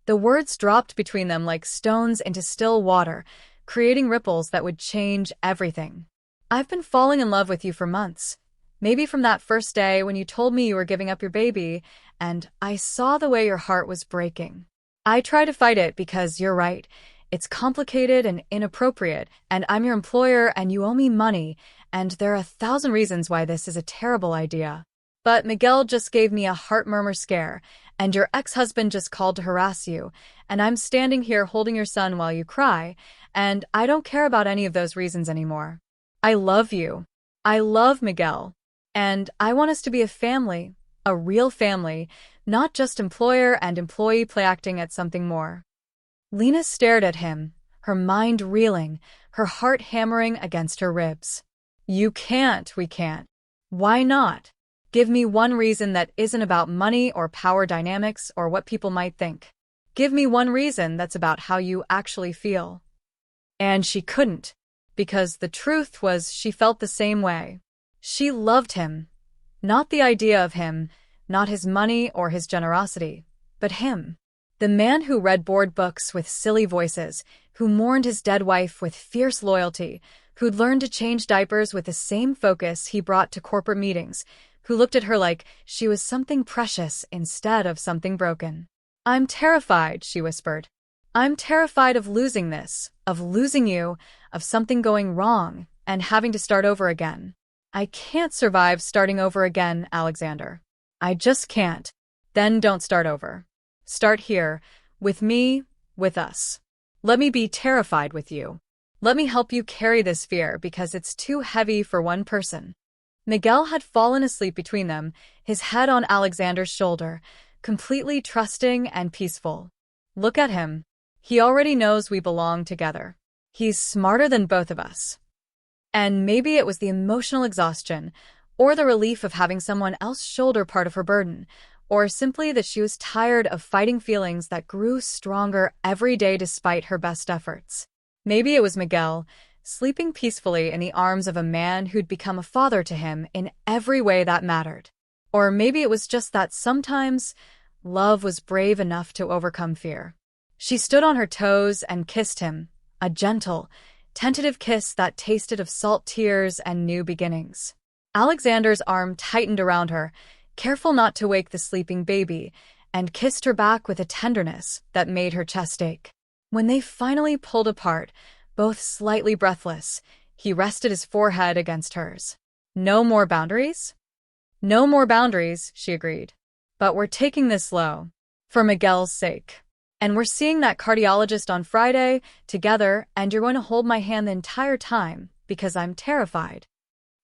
The words dropped between them like stones into still water, creating ripples that would change everything. I've been falling in love with you for months. Maybe from that first day when you told me you were giving up your baby, and I saw the way your heart was breaking. I try to fight it because you're right. It's complicated and inappropriate, and I'm your employer and you owe me money, and there are 1,000 reasons why this is a terrible idea. But Miguel just gave me a heart murmur scare, and your ex-husband just called to harass you, and I'm standing here holding your son while you cry, and I don't care about any of those reasons anymore. I love you. I love Miguel. And I want us to be a family, a real family, not just employer and employee play acting at something more. Lena stared at him, her mind reeling, her heart hammering against her ribs. You can't, we can't. Why not? Give me one reason that isn't about money or power dynamics or what people might think. Give me one reason that's about how you actually feel. And she couldn't, because the truth was she felt the same way. She loved him. Not the idea of him, not his money or his generosity, but him. The man who read board books with silly voices, who mourned his dead wife with fierce loyalty, who'd learned to change diapers with the same focus he brought to corporate meetings, who looked at her like she was something precious instead of something broken. I'm terrified, she whispered. I'm terrified of losing this, of losing you, of something going wrong, and having to start over again. I can't survive starting over again, Alexander. I just can't. Then don't start over. Start here, with me, with us. Let me be terrified with you. Let me help you carry this fear because it's too heavy for one person. Miguel had fallen asleep between them, his head on Alexander's shoulder, completely trusting and peaceful. Look at him. He already knows we belong together. He's smarter than both of us. And maybe it was the emotional exhaustion, or the relief of having someone else shoulder part of her burden, or simply that she was tired of fighting feelings that grew stronger every day despite her best efforts. Maybe it was Miguel, sleeping peacefully in the arms of a man who'd become a father to him in every way that mattered. Or maybe it was just that sometimes love was brave enough to overcome fear. She stood on her toes and kissed him, a gentle, tentative kiss that tasted of salt tears and new beginnings. Alexander's arm tightened around her, careful not to wake the sleeping baby, and kissed her back with a tenderness that made her chest ache. When they finally pulled apart, both slightly breathless, he rested his forehead against hers. No more boundaries? No more boundaries, she agreed. But we're taking this slow. For Miguel's sake. And we're seeing that cardiologist on Friday, together, and you're going to hold my hand the entire time, because I'm terrified.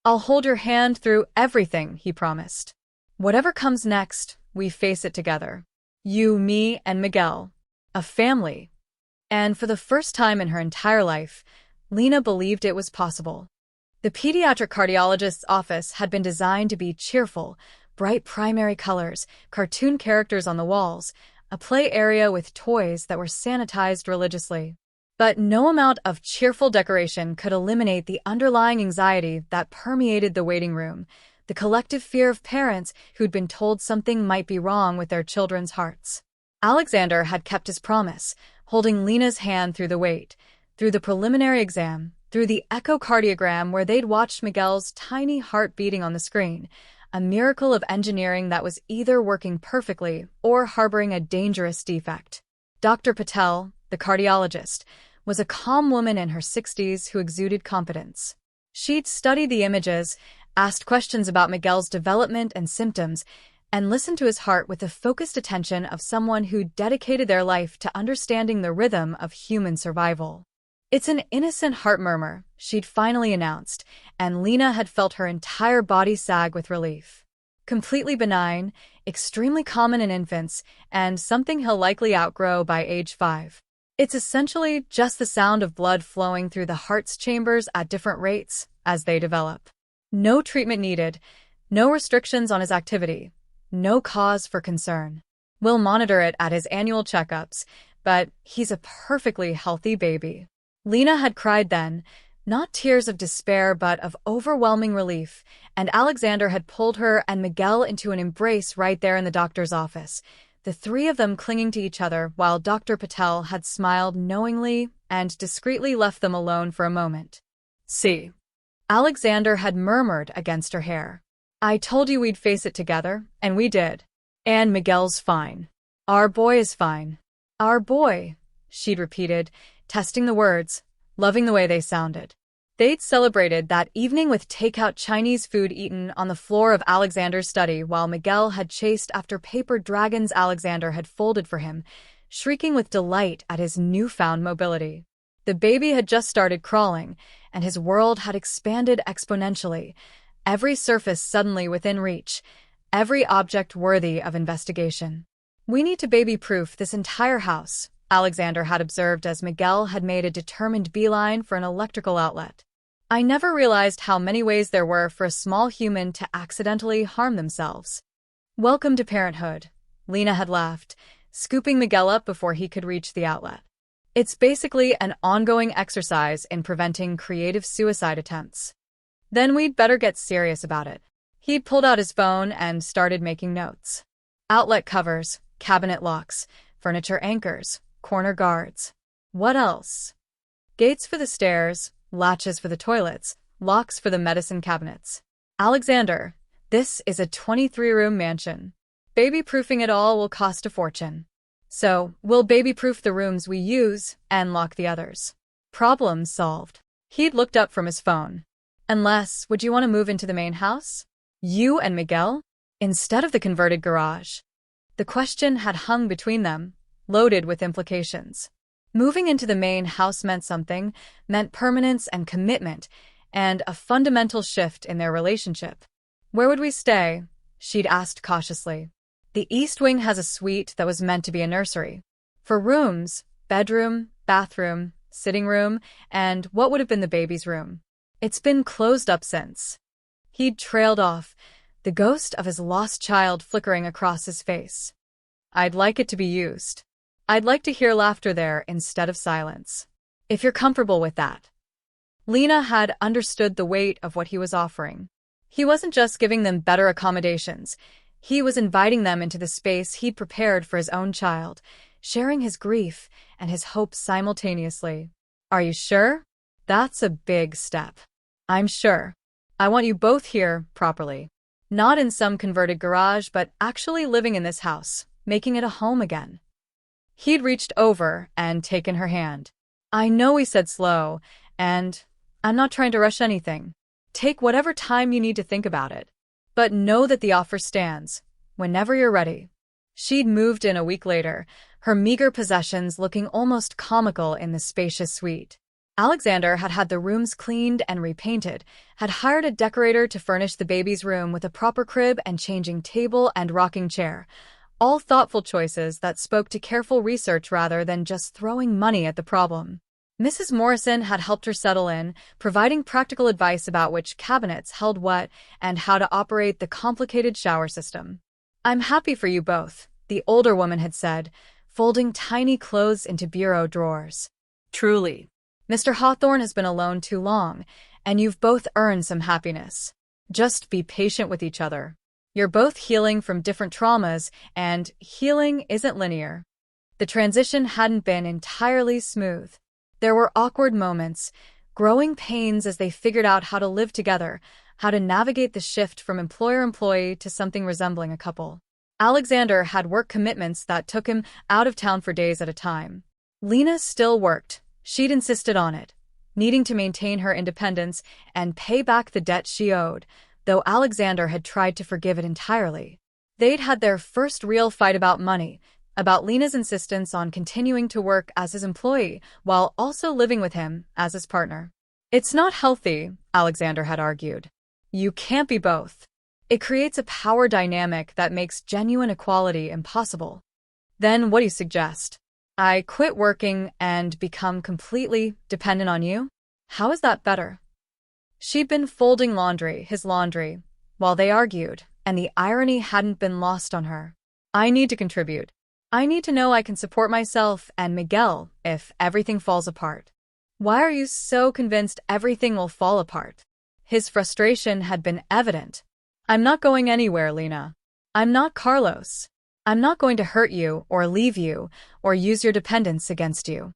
I'll hold your hand through everything, he promised. Whatever comes next, we face it together. You, me, and Miguel. A family. And for the first time in her entire life, Lena believed it was possible. The pediatric cardiologist's office had been designed to be cheerful, bright primary colors, cartoon characters on the walls, a play area with toys that were sanitized religiously. But no amount of cheerful decoration could eliminate the underlying anxiety that permeated the waiting room, the collective fear of parents who'd been told something might be wrong with their children's hearts. Alexander had kept his promise, holding Lena's hand through the wait, through the preliminary exam, through the echocardiogram where they'd watched Miguel's tiny heart beating on the screen, a miracle of engineering that was either working perfectly or harboring a dangerous defect. Dr. Patel, the cardiologist, was a calm woman in her 60s who exuded competence. She'd studied the images, asked questions about Miguel's development and symptoms, and listened to his heart with the focused attention of someone who dedicated their life to understanding the rhythm of human survival. It's an innocent heart murmur, she'd finally announced, and Lena had felt her entire body sag with relief. Completely benign, extremely common in infants, and something he'll likely outgrow by age 5. It's essentially just the sound of blood flowing through the heart's chambers at different rates as they develop. No treatment needed, no restrictions on his activity, no cause for concern. We'll monitor it at his annual checkups, but he's a perfectly healthy baby." Lena had cried then, not tears of despair but of overwhelming relief, and Alexander had pulled her and Miguel into an embrace right there in the doctor's office, the three of them clinging to each other while Dr. Patel had smiled knowingly and discreetly left them alone for a moment. "See," Alexander had murmured against her hair. "I told you we'd face it together, and we did. And Miguel's fine. Our boy is fine. Our boy," she'd repeated, testing the words, loving the way they sounded. They'd celebrated that evening with takeout Chinese food eaten on the floor of Alexander's study while Miguel had chased after paper dragons Alexander had folded for him, shrieking with delight at his newfound mobility. The baby had just started crawling, and his world had expanded exponentially, every surface suddenly within reach, every object worthy of investigation. "We need to baby-proof this entire house," Alexander had observed as Miguel had made a determined beeline for an electrical outlet. "I never realized how many ways there were for a small human to accidentally harm themselves." "Welcome to parenthood," Lena had laughed, scooping Miguel up before he could reach the outlet. "It's basically an ongoing exercise in preventing creative suicide attempts." "Then we'd better get serious about it." He'd pulled out his phone and started making notes. Outlet covers, cabinet locks, furniture anchors, corner guards. What else? Gates for the stairs, latches for the toilets, locks for the medicine cabinets. "Alexander, this is a 23-room mansion. Baby-proofing it all will cost a fortune. So, we'll baby-proof the rooms we use and lock the others." Problem solved. He'd looked up from his phone. "Unless, would you want to move into the main house? You and Miguel? Instead of the converted garage?" The question had hung between them, loaded with implications. Moving into the main house meant permanence and commitment, and a fundamental shift in their relationship. "Where would we stay?" she'd asked cautiously. "The East Wing has a suite that was meant to be a nursery. For rooms, bedroom, bathroom, sitting room, and what would have been the baby's room. It's been closed up since." He'd trailed off, the ghost of his lost child flickering across his face. "I'd like it to be used. I'd like to hear laughter there instead of silence. If you're comfortable with that." Lena had understood the weight of what he was offering. He wasn't just giving them better accommodations. He was inviting them into the space he'd prepared for his own child, sharing his grief and his hopes simultaneously. "Are you sure?" "That's a big step." "I'm sure. I want you both here properly. Not in some converted garage, but actually living in this house, making it a home again." He'd reached over and taken her hand. "I know," he said slow, "and I'm not trying to rush anything. Take whatever time you need to think about it. But know that the offer stands, whenever you're ready." She'd moved in a week later, her meager possessions looking almost comical in the spacious suite. Alexander had had the rooms cleaned and repainted, had hired a decorator to furnish the baby's room with a proper crib and changing table and rocking chair. All thoughtful choices that spoke to careful research rather than just throwing money at the problem. Mrs. Morrison had helped her settle in, providing practical advice about which cabinets held what and how to operate the complicated shower system. "I'm happy for you both," the older woman had said, folding tiny clothes into bureau drawers. "Truly. Mr. Hawthorne has been alone too long, and you've both earned some happiness. Just be patient with each other. You're both healing from different traumas, and healing isn't linear." The transition hadn't been entirely smooth. There were awkward moments, growing pains as they figured out how to live together, how to navigate the shift from employer-employee to something resembling a couple. Alexander had work commitments that took him out of town for days at a time. Lena still worked. She'd insisted on it, needing to maintain her independence and pay back the debt she owed, though Alexander had tried to forgive it entirely. They'd had their first real fight about money, about Lena's insistence on continuing to work as his employee while also living with him as his partner. "It's not healthy," Alexander had argued. "You can't be both. It creates a power dynamic that makes genuine equality impossible." "Then what do you suggest? I quit working and become completely dependent on you? How is that better?" She'd been folding his laundry, while they argued, and the irony hadn't been lost on her. "I need to contribute. I need to know I can support myself and Miguel if everything falls apart. Why are you so convinced everything will fall apart? His frustration had been evident. I'm not going anywhere, Lena. I'm not Carlos. I'm not going to hurt you or leave you or use your dependence against you.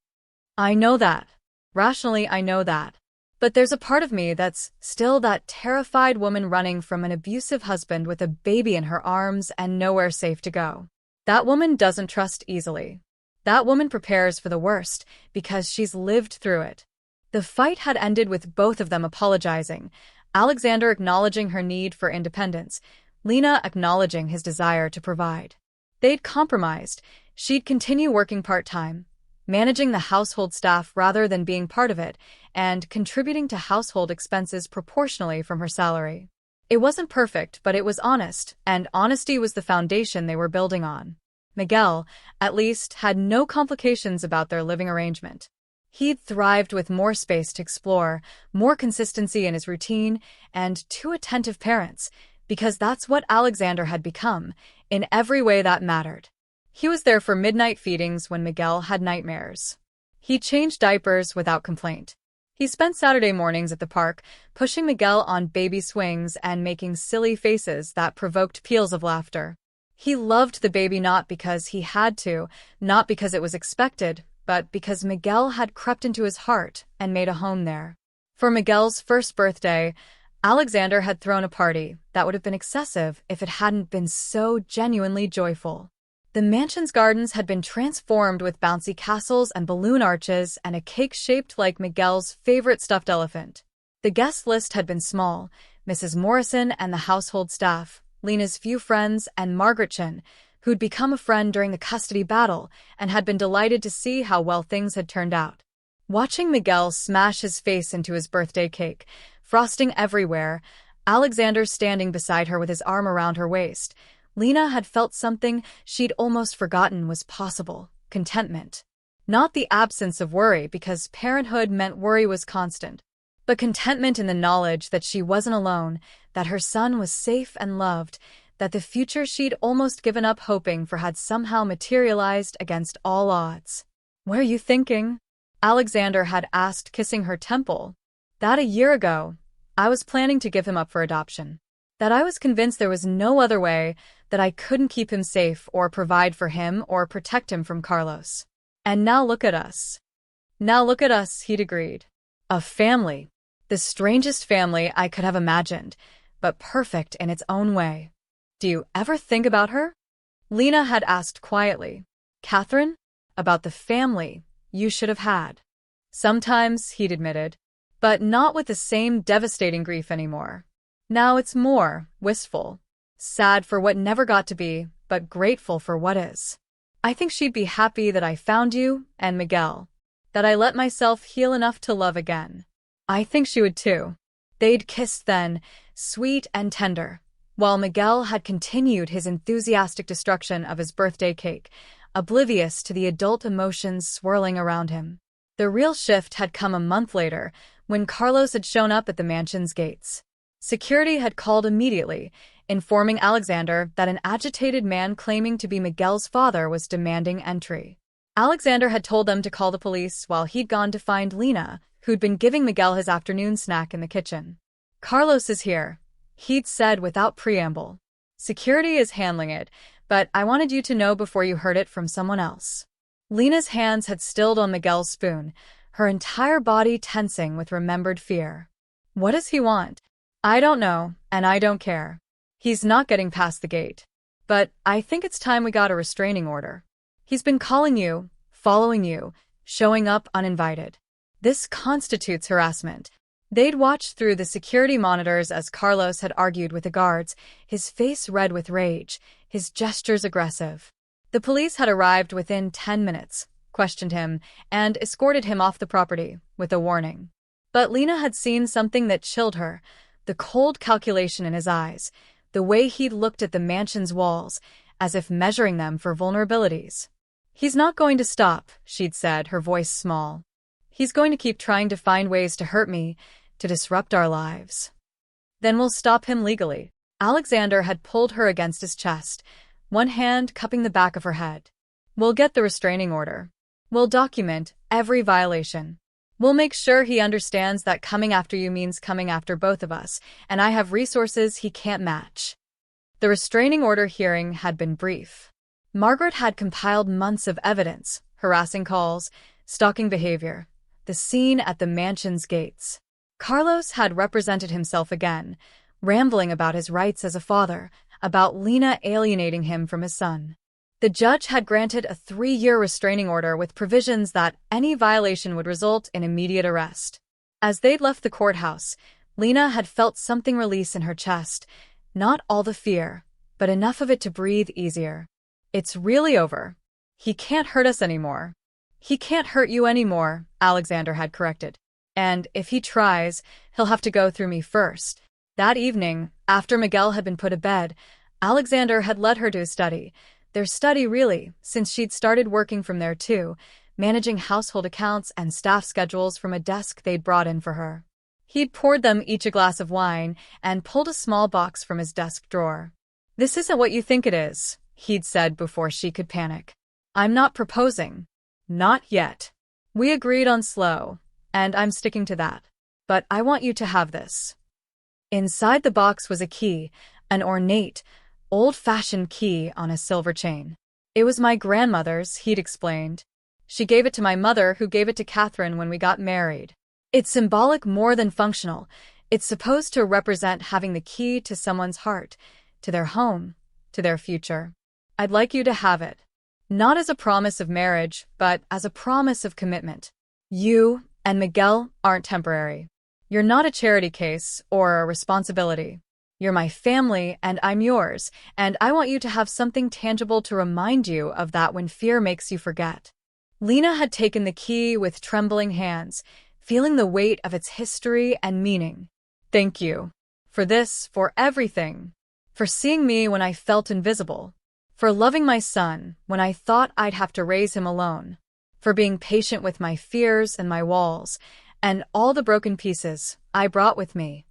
I know that. Rationally, I know that. But there's a part of me that's still that terrified woman running from an abusive husband with a baby in her arms and nowhere safe to go. That woman doesn't trust easily. That woman prepares for the worst because she's lived through it. The fight had ended with both of them apologizing, Alexander acknowledging her need for independence, Lena acknowledging his desire to provide. They'd compromised. She'd continue working part-time, managing the household staff rather than being part of it, and contributing to household expenses proportionally from her salary. It wasn't perfect, but it was honest, and honesty was the foundation they were building on. Miguel, at least, had no complications about their living arrangement. He'd thrived with more space to explore, more consistency in his routine, and two attentive parents, because that's what Alexander had become, in every way that mattered. He was there for midnight feedings when Miguel had nightmares. He changed diapers without complaint. He spent Saturday mornings at the park, pushing Miguel on baby swings and making silly faces that provoked peals of laughter. He loved the baby not because he had to, not because it was expected, but because Miguel had crept into his heart and made a home there. For Miguel's first birthday, Alexander had thrown a party that would have been excessive if it hadn't been so genuinely joyful. The mansion's gardens had been transformed with bouncy castles and balloon arches and a cake shaped like Miguel's favorite stuffed elephant. The guest list had been small: Mrs. Morrison and the household staff, Lena's few friends, and Margaret Chin, who'd become a friend during the custody battle and had been delighted to see how well things had turned out. Watching Miguel smash his face into his birthday cake, frosting everywhere, Alexander standing beside her with his arm around her waist, Lena had felt something she'd almost forgotten was possible: contentment. Not the absence of worry, because parenthood meant worry was constant, but contentment in the knowledge that she wasn't alone, that her son was safe and loved, that the future she'd almost given up hoping for had somehow materialized against all odds. "What are you thinking?" Alexander had asked, kissing her temple. "That a year ago, I was planning to give him up for adoption. That I was convinced there was no other way, that I couldn't keep him safe or provide for him or protect him from Carlos. And now look at us." "Now look at us," he'd agreed. "A family. The strangest family I could have imagined, but perfect in its own way." "Do you ever think about her?" Lena had asked quietly. "Catherine? About the family you should have had?" "Sometimes," he'd admitted, "but not with the same devastating grief anymore. Now it's more wistful, sad for what never got to be, but grateful for what is. I think she'd be happy that I found you and Miguel, that I let myself heal enough to love again. I think she would too." They'd kissed then, sweet and tender, while Miguel had continued his enthusiastic destruction of his birthday cake, oblivious to the adult emotions swirling around him. The real shift had come a month later, when Carlos had shown up at the mansion's gates. Security had called immediately, informing Alexander that an agitated man claiming to be Miguel's father was demanding entry. Alexander had told them to call the police while he'd gone to find Lena, who'd been giving Miguel his afternoon snack in the kitchen. "Carlos is here," he'd said without preamble. "Security is handling it, but I wanted you to know before you heard it from someone else." Lena's hands had stilled on Miguel's spoon, her entire body tensing with remembered fear. "What does he want?" "I don't know, and I don't care. He's not getting past the gate. But I think it's time we got a restraining order. He's been calling you, following you, showing up uninvited. This constitutes harassment." They'd watched through the security monitors as Carlos had argued with the guards, his face red with rage, his gestures aggressive. The police had arrived within 10 minutes, questioned him, and escorted him off the property, with a warning. But Lena had seen something that chilled her: the cold calculation in his eyes, the way he'd looked at the mansion's walls, as if measuring them for vulnerabilities. "He's not going to stop," she'd said, her voice small. "He's going to keep trying to find ways to hurt me, to disrupt our lives. Then we'll stop him legally." Alexander had pulled her against his chest, one hand cupping the back of her head. We'll get the restraining order. We'll document every violation. We'll make sure he understands that coming after you means coming after both of us, and I have resources he can't match. The restraining order hearing had been brief. Margaret had compiled months of evidence, harassing calls, stalking behavior, the scene at the mansion's gates. Carlos had represented himself again, rambling about his rights as a father, about Lena alienating him from his son. The judge had granted a 3-year restraining order with provisions that any violation would result in immediate arrest. As they'd left the courthouse, Lena had felt something release in her chest, not all the fear, but enough of it to breathe easier. It's really over. He can't hurt us anymore. He can't hurt you anymore, Alexander had corrected. And if he tries, he'll have to go through me first. That evening, after Miguel had been put to bed, Alexander had led her to his study. Their study, really, since she'd started working from there too, managing household accounts and staff schedules from a desk they'd brought in for her. He'd poured them each a glass of wine and pulled a small box from his desk drawer. "This isn't what you think it is," he'd said before she could panic. "I'm not proposing. Not yet. We agreed on slow, and I'm sticking to that. But I want you to have this." Inside the box was a key, an ornate, old-fashioned key on a silver chain. "It was my grandmother's," he'd explained. "She gave it to my mother, who gave it to Catherine when we got married. It's symbolic more than functional. It's supposed to represent having the key to someone's heart, to their home, to their future. I'd like you to have it. Not as a promise of marriage, but as a promise of commitment. You and Miguel aren't temporary. You're not a charity case or a responsibility. You're my family and I'm yours, and I want you to have something tangible to remind you of that when fear makes you forget." Lena had taken the key with trembling hands, feeling the weight of its history and meaning. "Thank you. For this, for everything. For seeing me when I felt invisible. For loving my son when I thought I'd have to raise him alone. For being patient with my fears and my walls, and all the broken pieces I brought with me."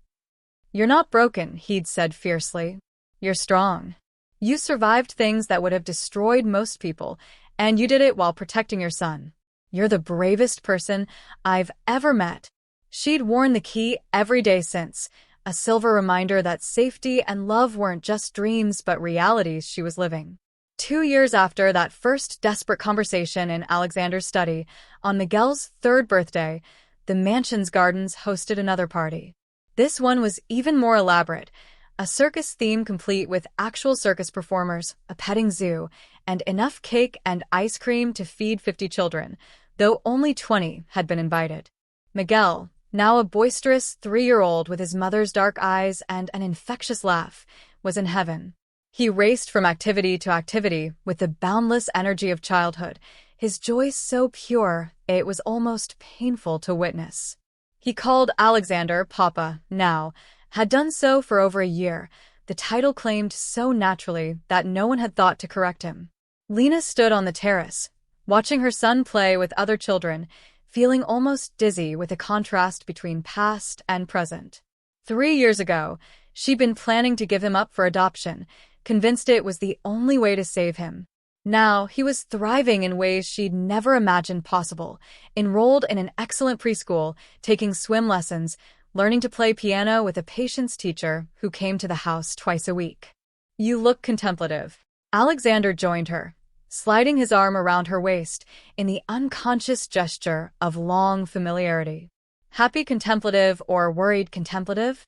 "You're not broken," he'd said fiercely. "You're strong. You survived things that would have destroyed most people, and you did it while protecting your son. You're the bravest person I've ever met." She'd worn the key every day since, a silver reminder that safety and love weren't just dreams but realities she was living. 2 years after that first desperate conversation in Alexander's study, on Miguel's 3rd birthday, the mansion's gardens hosted another party. This one was even more elaborate, a circus theme complete with actual circus performers, a petting zoo, and enough cake and ice cream to feed 50 children, though only 20 had been invited. Miguel, now a boisterous 3-year-old with his mother's dark eyes and an infectious laugh, was in heaven. He raced from activity to activity with the boundless energy of childhood, his joy so pure it was almost painful to witness. He called Alexander Papa now, had done so for over a year, the title claimed so naturally that no one had thought to correct him. Lena stood on the terrace, watching her son play with other children, feeling almost dizzy with the contrast between past and present. 3 years ago, she'd been planning to give him up for adoption, convinced it was the only way to save him. Now, he was thriving in ways she'd never imagined possible, enrolled in an excellent preschool, taking swim lessons, learning to play piano with a patience teacher who came to the house twice a week. "You look contemplative." Alexander joined her, sliding his arm around her waist in the unconscious gesture of long familiarity. "Happy contemplative or worried contemplative?"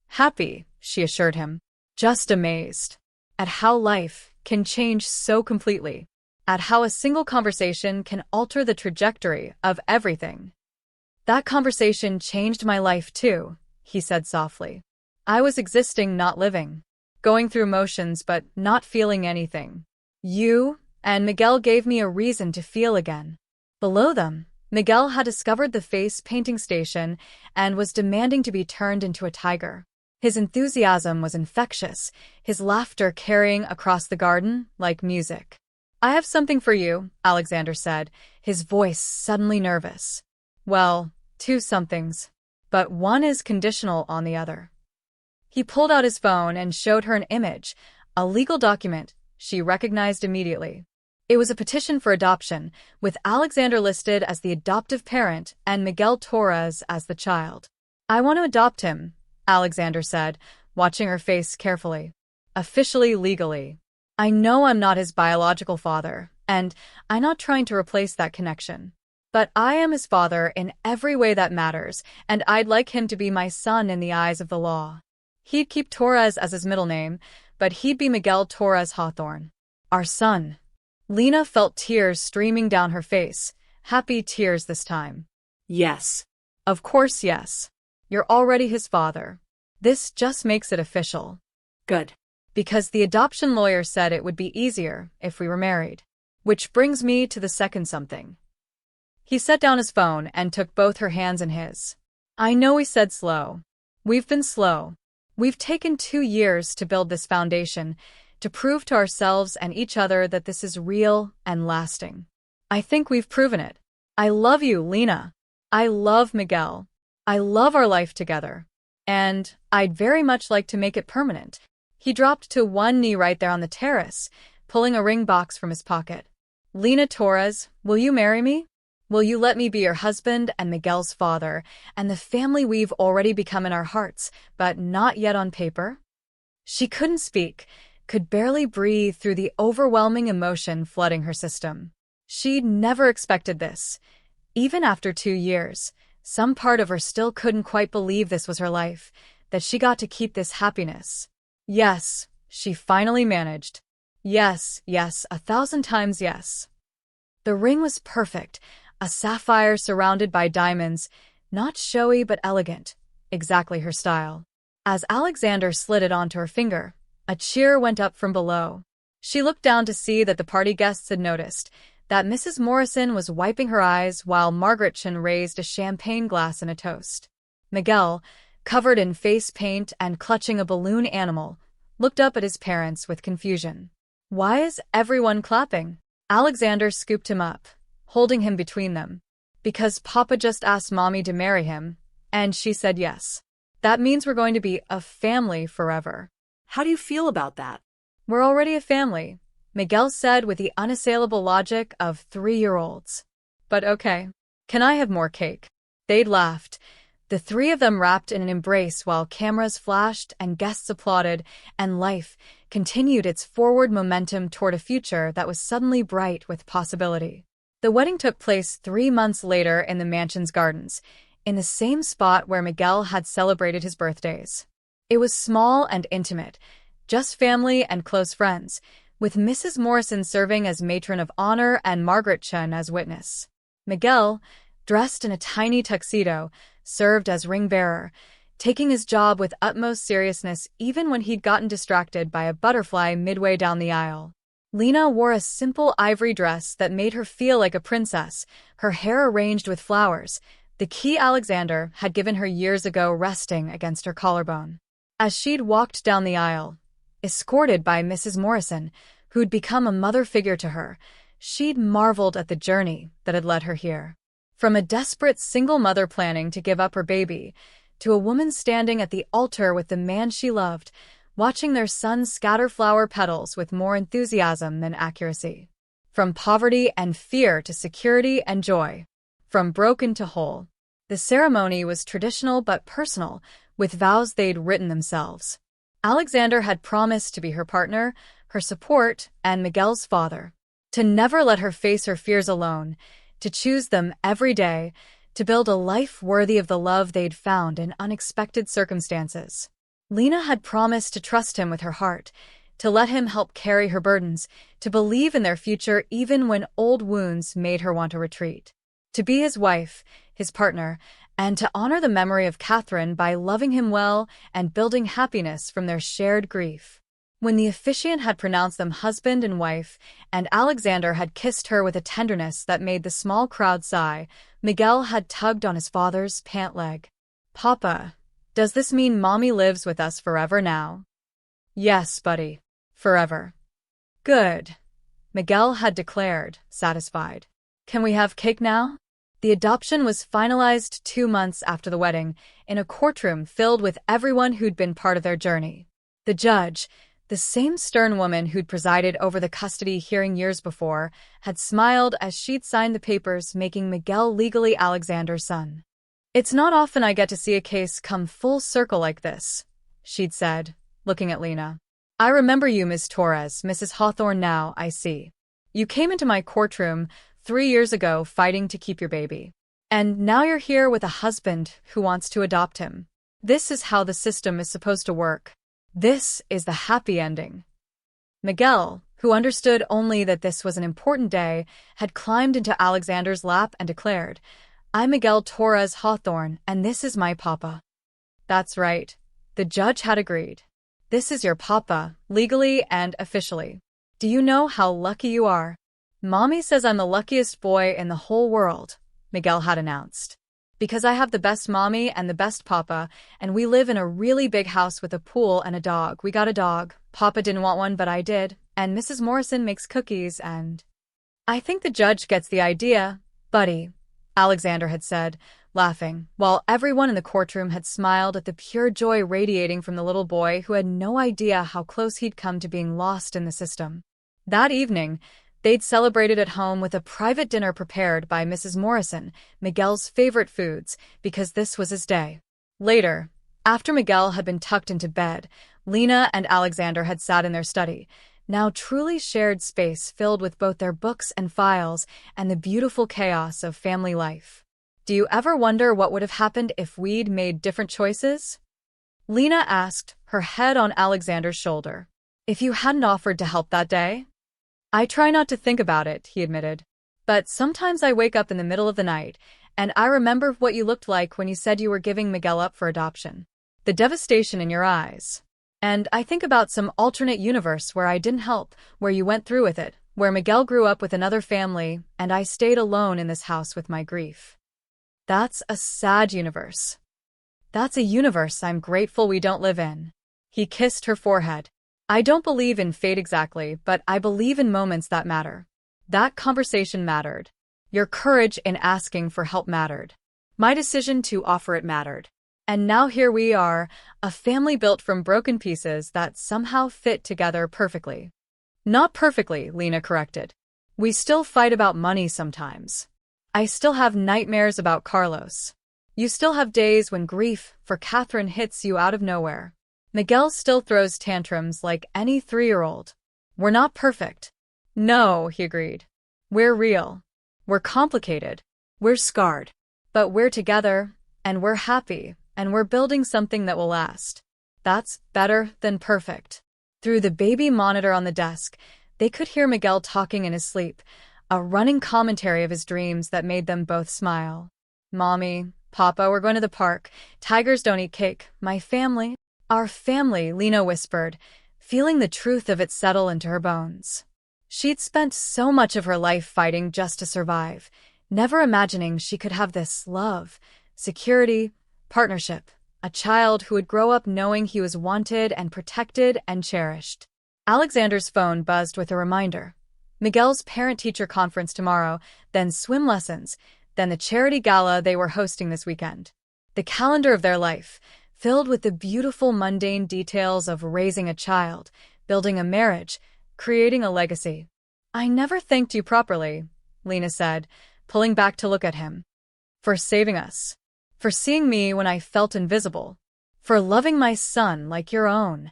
"Happy," she assured him, just amazed at how life can change so completely, at how a single conversation can alter the trajectory of everything. "That conversation changed my life too," he said softly. "I was existing, not living, going through motions but not feeling anything. You and Miguel gave me a reason to feel again." Below them, Miguel had discovered the face painting station and was demanding to be turned into a tiger. His enthusiasm was infectious, his laughter carrying across the garden like music. "I have something for you," Alexander said, his voice suddenly nervous. "Well, 2 somethings, but one is conditional on the other." He pulled out his phone and showed her an image, a legal document she recognized immediately. It was a petition for adoption, with Alexander listed as the adoptive parent and Miguel Torres as the child. "I want to adopt him," Alexander said, watching her face carefully. "Officially, legally. I know I'm not his biological father, and I'm not trying to replace that connection. But I am his father in every way that matters, and I'd like him to be my son in the eyes of the law." He'd keep Torres as his middle name, but he'd be Miguel Torres Hawthorne. "Our son." Lena felt tears streaming down her face, happy tears this time. Yes. "Of course, yes. You're already his father. This just makes it official." Good. "Because the adoption lawyer said it would be easier if we were married. Which brings me to the second something." He set down his phone and took both her hands in his. "I know we said slow. We've been slow. We've taken 2 years to build this foundation, to prove to ourselves and each other that this is real and lasting. I think we've proven it. I love you, Lena. I love Miguel. I love our life together. And I'd very much like to make it permanent." He dropped to one knee right there on the terrace, pulling a ring box from his pocket. "Lena Torres, will you marry me? Will you let me be your husband and Miguel's father, and the family we've already become in our hearts, but not yet on paper?" She couldn't speak, could barely breathe through the overwhelming emotion flooding her system. She'd never expected this. Even after 2 years, some part of her still couldn't quite believe this was her life, that she got to keep this happiness. "Yes," she finally managed. "Yes, yes, 1,000 times yes." The ring was perfect, a sapphire surrounded by diamonds, not showy but elegant, exactly her style. As Alexander slid it onto her finger, a cheer went up from below. She looked down to see that the party guests had noticed, that Mrs. Morrison was wiping her eyes while Margaretchen raised a champagne glass in a toast. Miguel, covered in face paint and clutching a balloon animal, looked up at his parents with confusion. "Why is everyone clapping?" Alexander scooped him up, holding him between them. "Because Papa just asked Mommy to marry him, and she said yes. That means we're going to be a family forever." How do you feel about that? "We're already a family," Miguel said with the unassailable logic of 3-year-olds. "But okay. Can I have more cake?" They'd laughed. The 3 of them wrapped in an embrace while cameras flashed and guests applauded, and life continued its forward momentum toward a future that was suddenly bright with possibility. The wedding took place 3 months later in the mansion's gardens, in the same spot where Miguel had celebrated his birthdays. It was small and intimate, just family and close friends, with Mrs. Morrison serving as matron of honor and Margaretchen as witness. Miguel, dressed in a tiny tuxedo, served as ring-bearer, taking his job with utmost seriousness even when he'd gotten distracted by a butterfly midway down the aisle. Lena wore a simple ivory dress that made her feel like a princess, her hair arranged with flowers, the key Alexander had given her years ago resting against her collarbone. As she'd walked down the aisle, escorted by Mrs. Morrison, who'd become a mother figure to her, she'd marveled at the journey that had led her here. From a desperate single mother planning to give up her baby, to a woman standing at the altar with the man she loved, watching their son scatter flower petals with more enthusiasm than accuracy. From poverty and fear to security and joy. From broken to whole. The ceremony was traditional but personal, with vows they'd written themselves. Alexander had promised to be her partner, her support, and Miguel's father. To never let her face her fears alone, to choose them every day, to build a life worthy of the love they'd found in unexpected circumstances. Lena had promised to trust him with her heart, to let him help carry her burdens, to believe in their future even when old wounds made her want to retreat. To be his wife, his partner, and to honor the memory of Catherine by loving him well and building happiness from their shared grief. When the officiant had pronounced them husband and wife, and Alexander had kissed her with a tenderness that made the small crowd sigh, Miguel had tugged on his father's pant leg. "Papa, does this mean Mommy lives with us forever now?" "Yes, buddy. Forever." "Good," Miguel had declared, satisfied. "Can we have cake now?" The adoption was finalized 2 months after the wedding, in a courtroom filled with everyone who'd been part of their journey. The judge, The same stern woman who'd presided over the custody hearing years before had smiled as she'd signed the papers making Miguel legally Alexander's son. "It's not often I get to see a case come full circle like this," she'd said, looking at Lena. "I remember you, Ms. Torres, Mrs. Hawthorne now, I see. You came into my courtroom 3 years ago fighting to keep your baby. And now you're here with a husband who wants to adopt him. This is how the system is supposed to work. This is the happy ending." Miguel, who understood only that this was an important day, had climbed into Alexander's lap and declared, "I'm Miguel Torres Hawthorne, and this is my papa." "That's right," the judge had agreed. "This is your papa, legally and officially. Do you know how lucky you are?" "Mommy says I'm the luckiest boy in the whole world," Miguel had announced. "Because I have the best mommy and the best papa, and we live in a really big house with a pool and a dog. We got a dog. Papa didn't want one, but I did. And Mrs. Morrison makes cookies and—" "I think the judge gets the idea, buddy," Alexander had said, laughing, while everyone in the courtroom had smiled at the pure joy radiating from the little boy who had no idea how close he'd come to being lost in the system. That evening, they'd celebrated at home with a private dinner prepared by Mrs. Morrison, Miguel's favorite foods, because this was his day. Later, after Miguel had been tucked into bed, Lena and Alexander had sat in their study, now truly shared space filled with both their books and files and the beautiful chaos of family life. "Do you ever wonder what would have happened if we'd made different choices?" Lena asked, her head on Alexander's shoulder. "If you hadn't offered to help that day?" "I try not to think about it," he admitted. "But sometimes I wake up in the middle of the night, and I remember what you looked like when you said you were giving Miguel up for adoption. The devastation in your eyes. And I think about some alternate universe where I didn't help, where you went through with it, where Miguel grew up with another family, and I stayed alone in this house with my grief. That's a sad universe. That's a universe I'm grateful we don't live in." He kissed her forehead. "I don't believe in fate exactly, but I believe in moments that matter. That conversation mattered. Your courage in asking for help mattered. My decision to offer it mattered. And now here we are, a family built from broken pieces that somehow fit together perfectly." "Not perfectly," Lena corrected. "We still fight about money sometimes. I still have nightmares about Carlos. You still have days when grief for Catherine hits you out of nowhere. Miguel still throws tantrums like any 3-year-old. We're not perfect." "No," he agreed. "We're real. We're complicated. We're scarred. But we're together, and we're happy, and we're building something that will last. That's better than perfect." Through the baby monitor on the desk, they could hear Miguel talking in his sleep, a running commentary of his dreams that made them both smile. "Mommy, Papa, we're going to the park. Tigers don't eat cake. My family." "Our family," Lena whispered, feeling the truth of it settle into her bones. She'd spent so much of her life fighting just to survive, never imagining she could have this love, security, partnership, a child who would grow up knowing he was wanted and protected and cherished. Alexander's phone buzzed with a reminder. Miguel's parent-teacher conference tomorrow, then swim lessons, then the charity gala they were hosting this weekend. The calendar of their life, filled with the beautiful mundane details of raising a child, building a marriage, creating a legacy. "I never thanked you properly," Lena said, pulling back to look at him. "For saving us. For seeing me when I felt invisible. For loving my son like your own."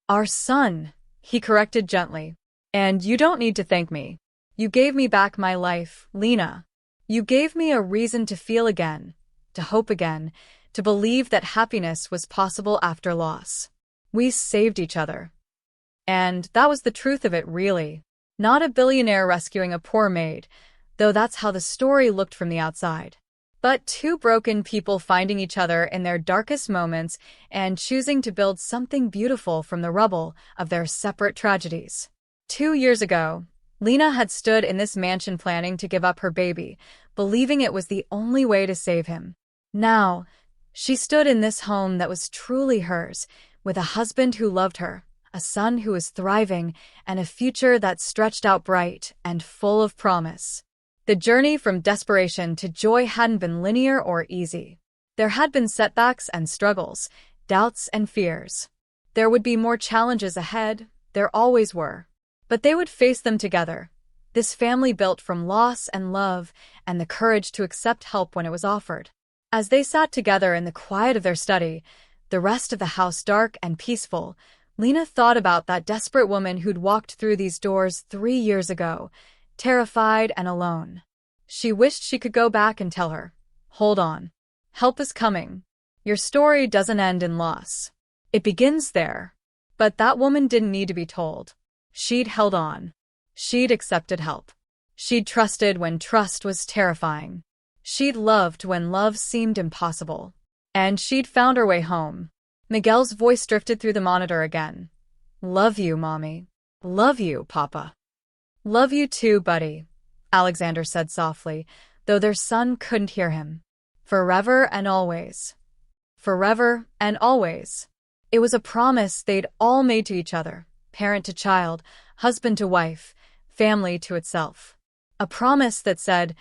"Our son," he corrected gently. "And you don't need to thank me. You gave me back my life, Lena. You gave me a reason to feel again, to hope again, to believe that happiness was possible after loss. We saved each other. And that was the truth of it, really. Not a billionaire rescuing a poor maid, though that's how the story looked from the outside. But two broken people finding each other in their darkest moments and choosing to build something beautiful from the rubble of their separate tragedies. 2 years ago, Lena had stood in this mansion planning to give up her baby, believing it was the only way to save him. Now, she stood in this home that was truly hers, with a husband who loved her, a son who was thriving, and a future that stretched out bright and full of promise. The journey from desperation to joy hadn't been linear or easy. There had been setbacks and struggles, doubts and fears. There would be more challenges ahead, there always were. But they would face them together. This family built from loss and love and the courage to accept help when it was offered. As they sat together in the quiet of their study, the rest of the house dark and peaceful, Lena thought about that desperate woman who'd walked through these doors 3 years ago, terrified and alone. She wished she could go back and tell her, "Hold on. Help is coming. Your story doesn't end in loss. It begins there." But that woman didn't need to be told. She'd held on. She'd accepted help. She'd trusted when trust was terrifying. She'd loved when love seemed impossible. And she'd found her way home. Miguel's voice drifted through the monitor again. "Love you, Mommy. Love you, Papa." "Love you too, buddy," Alexander said softly, though their son couldn't hear him. "Forever and always. Forever and always." It was a promise they'd all made to each other, parent to child, husband to wife, family to itself. A promise that said,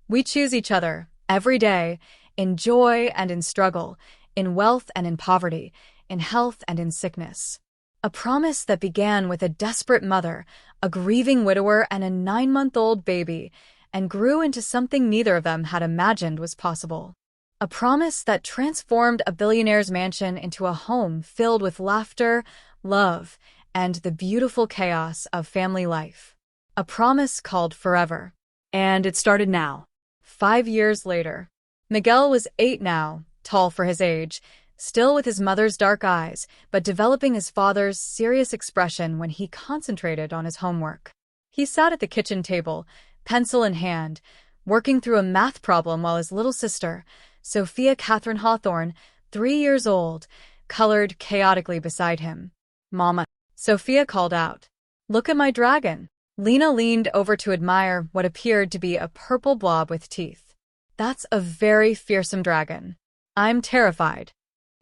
"We choose each other, every day, in joy and in struggle, in wealth and in poverty, in health and in sickness." A promise that began with a desperate mother, a grieving widower, and a 9-month-old baby, and grew into something neither of them had imagined was possible. A promise that transformed a billionaire's mansion into a home filled with laughter, love, and the beautiful chaos of family life. A promise called forever. And it started now. 5 years later. Miguel was 8 now, tall for his age, still with his mother's dark eyes, but developing his father's serious expression when he concentrated on his homework. He sat at the kitchen table, pencil in hand, working through a math problem while his little sister, Sophia Catherine Hawthorne, 3 years old, colored chaotically beside him. "Mama," Sophia called out. "Look at my dragon." Lena leaned over to admire what appeared to be a purple blob with teeth. "That's a very fearsome dragon. I'm terrified."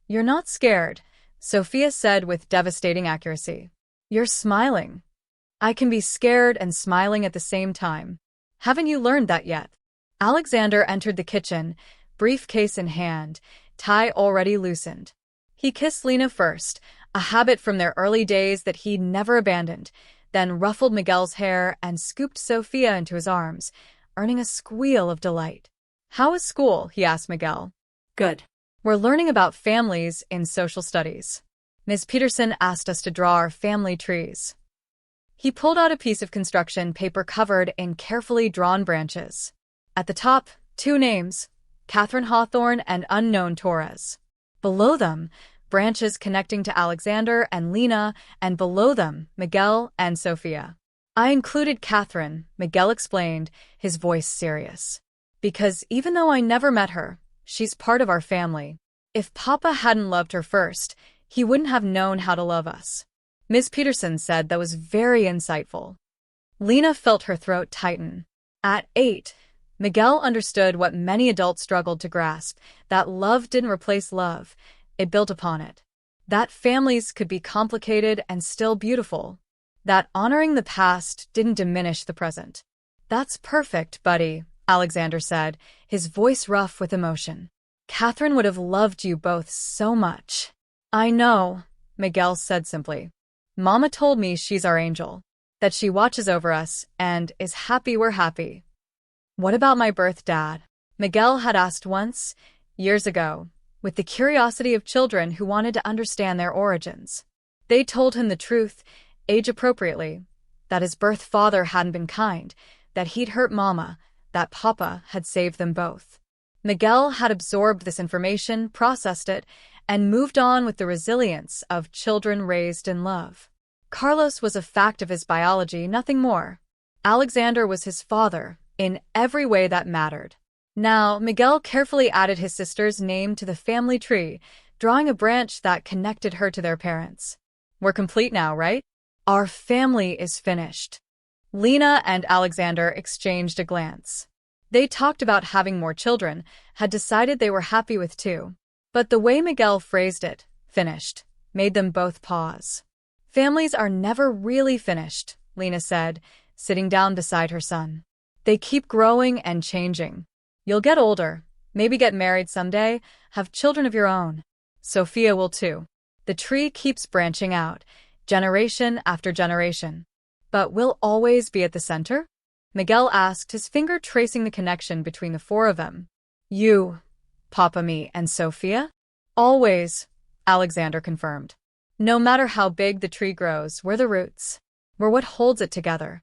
"You're not scared," Sophia said with devastating accuracy. "You're smiling." "I can be scared and smiling at the same time. Haven't you learned that yet?" Alexander entered the kitchen, briefcase in hand, tie already loosened. He kissed Lena first, a habit from their early days that he'd never abandoned, then ruffled Miguel's hair and scooped Sophia into his arms, earning a squeal of delight. "How is school?" he asked Miguel. "Good. "We're learning about families in social studies. Ms. Peterson asked us to draw our family trees." He pulled out a piece of construction paper covered in carefully drawn branches. At the top, 2 names, Catherine Hawthorne and Unknown Torres. Below them, branches connecting to Alexander and Lena, and below them, Miguel and Sophia. "I included Catherine," Miguel explained, his voice serious. "Because even though I never met her, she's part of our family. If Papa hadn't loved her first, he wouldn't have known how to love us." Ms. Peterson said that was very insightful. Lena felt her throat tighten. At 8, Miguel understood what many adults struggled to grasp, that love didn't replace love, it built upon it. That families could be complicated and still beautiful. That honoring the past didn't diminish the present. "That's perfect, buddy," Alexander said, his voice rough with emotion. "Catherine would have loved you both so much." "I know," Miguel said simply. "Mama told me she's our angel, that she watches over us and is happy we're happy." "What about my birth dad?" Miguel had asked once, years ago, with the curiosity of children who wanted to understand their origins. They told him the truth, age-appropriately, that his birth father hadn't been kind, that he'd hurt Mama, that Papa had saved them both. Miguel had absorbed this information, processed it, and moved on with the resilience of children raised in love. Carlos was a fact of his biology, nothing more. Alexander was his father, in every way that mattered. Now, Miguel carefully added his sister's name to the family tree, drawing a branch that connected her to their parents. "We're complete now, right? Our family is finished." Lena and Alexander exchanged a glance. They talked about having more children, had decided they were happy with 2. But the way Miguel phrased it, finished, made them both pause. "Families are never really finished," Lena said, sitting down beside her son. "They keep growing and changing. You'll get older, maybe get married someday, have children of your own. Sophia will too. The tree keeps branching out, generation after generation. But will always be at the center? Miguel asked, his finger tracing the connection between the four of them. You, Papa, me, and Sophia? Always, Alexander confirmed. No matter how big the tree grows, we're the roots. We're what holds it together.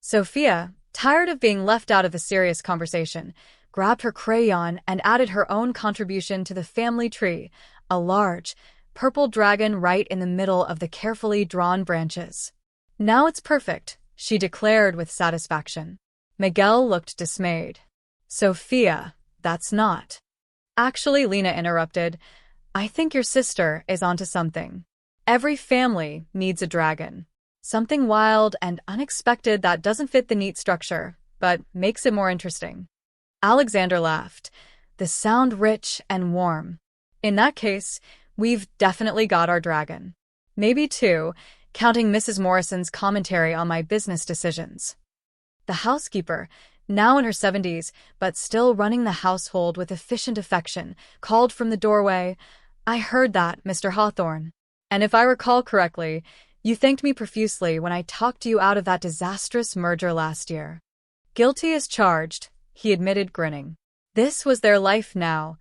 Sophia, tired of being left out of the serious conversation, grabbed her crayon and added her own contribution to the family tree, a large, purple dragon right in the middle of the carefully drawn branches. Now it's perfect, she declared with satisfaction. Miguel looked dismayed. Sophia, that's not. Actually, Lena interrupted, I think your sister is onto something. Every family needs a dragon. Something wild and unexpected that doesn't fit the neat structure, but makes it more interesting. Alexander laughed, the sound rich and warm. In that case, we've definitely got our dragon. Maybe two, counting Mrs. Morrison's commentary on my business decisions. The housekeeper, now in her 70s, but still running the household with efficient affection, called from the doorway, I heard that, Mr. Hawthorne. And if I recall correctly, you thanked me profusely when I talked you out of that disastrous merger last year. Guilty as charged, he admitted, grinning. This was their life now,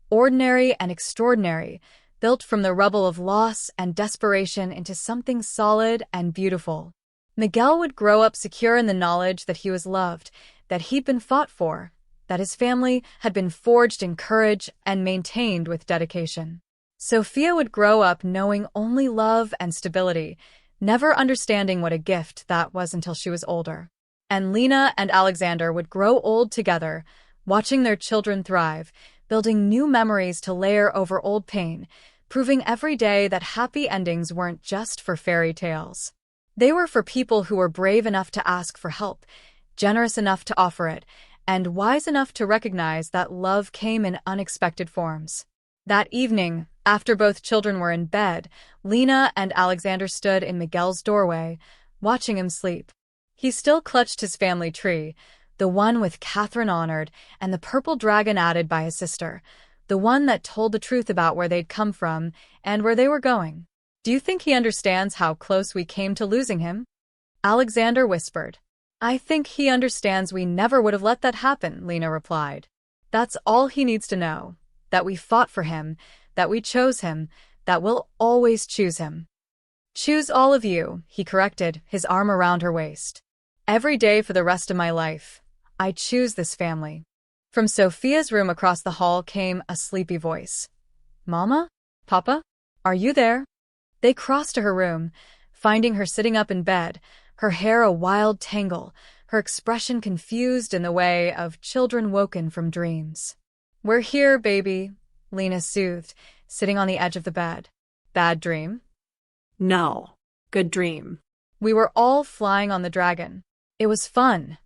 ordinary and extraordinary, built from the rubble of loss and desperation into something solid and beautiful. Miguel would grow up secure in the knowledge that he was loved, that he'd been fought for, that his family had been forged in courage and maintained with dedication. Sophia would grow up knowing only love and stability, never understanding what a gift that was until she was older. And Lena and Alexander would grow old together, watching their children thrive, building new memories to layer over old pain, proving every day that happy endings weren't just for fairy tales. They were for people who were brave enough to ask for help, generous enough to offer it, and wise enough to recognize that love came in unexpected forms. That evening, after both children were in bed, Lena and Alexander stood in Miguel's doorway, watching him sleep. He still clutched his family tree, the one with Catherine honored and the purple dragon added by his sister, the one that told the truth about where they'd come from and where they were going. Do you think he understands how close we came to losing him? Alexander whispered. I think he understands we never would have let that happen, Lena replied. That's all he needs to know, that we fought for him, that we chose him, that we'll always choose him. Choose all of you, he corrected, his arm around her waist. Every day for the rest of my life, I choose this family. From Sophia's room across the hall came a sleepy voice. Mama? Papa? Are you there? They crossed to her room, finding her sitting up in bed, her hair a wild tangle, her expression confused in the way of children woken from dreams. We're here, baby, Lena soothed, sitting on the edge of the bed. Bad dream? No. Good dream. We were all flying on the dragon. It was fun.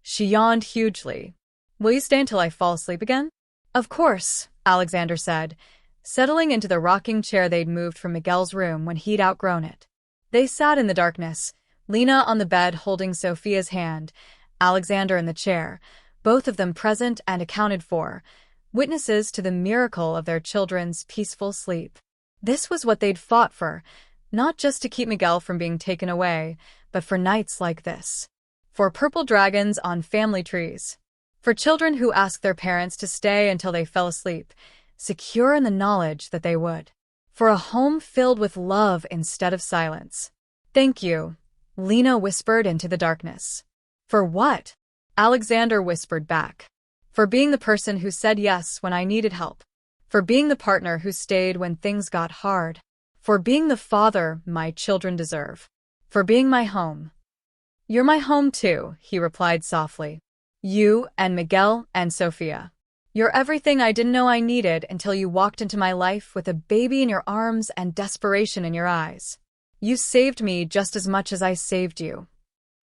She yawned hugely. Will you stay until I fall asleep again? Of course, Alexander said, settling into the rocking chair they'd moved from Miguel's room when he'd outgrown it. They sat in the darkness, Lena on the bed holding Sophia's hand, Alexander in the chair, both of them present and accounted for, witnesses to the miracle of their children's peaceful sleep. This was what they'd fought for, not just to keep Miguel from being taken away, but for nights like this. For purple dragons on family trees. For children who asked their parents to stay until they fell asleep, secure in the knowledge that they would. For a home filled with love instead of silence. Thank you, Lena whispered into the darkness. For what? Alexander whispered back. For being the person who said yes when I needed help. For being the partner who stayed when things got hard. For being the father my children deserve. For being my home. You're my home too, he replied softly. You and Miguel and Sophia. You're everything I didn't know I needed until you walked into my life with a baby in your arms and desperation in your eyes. You saved me just as much as I saved you.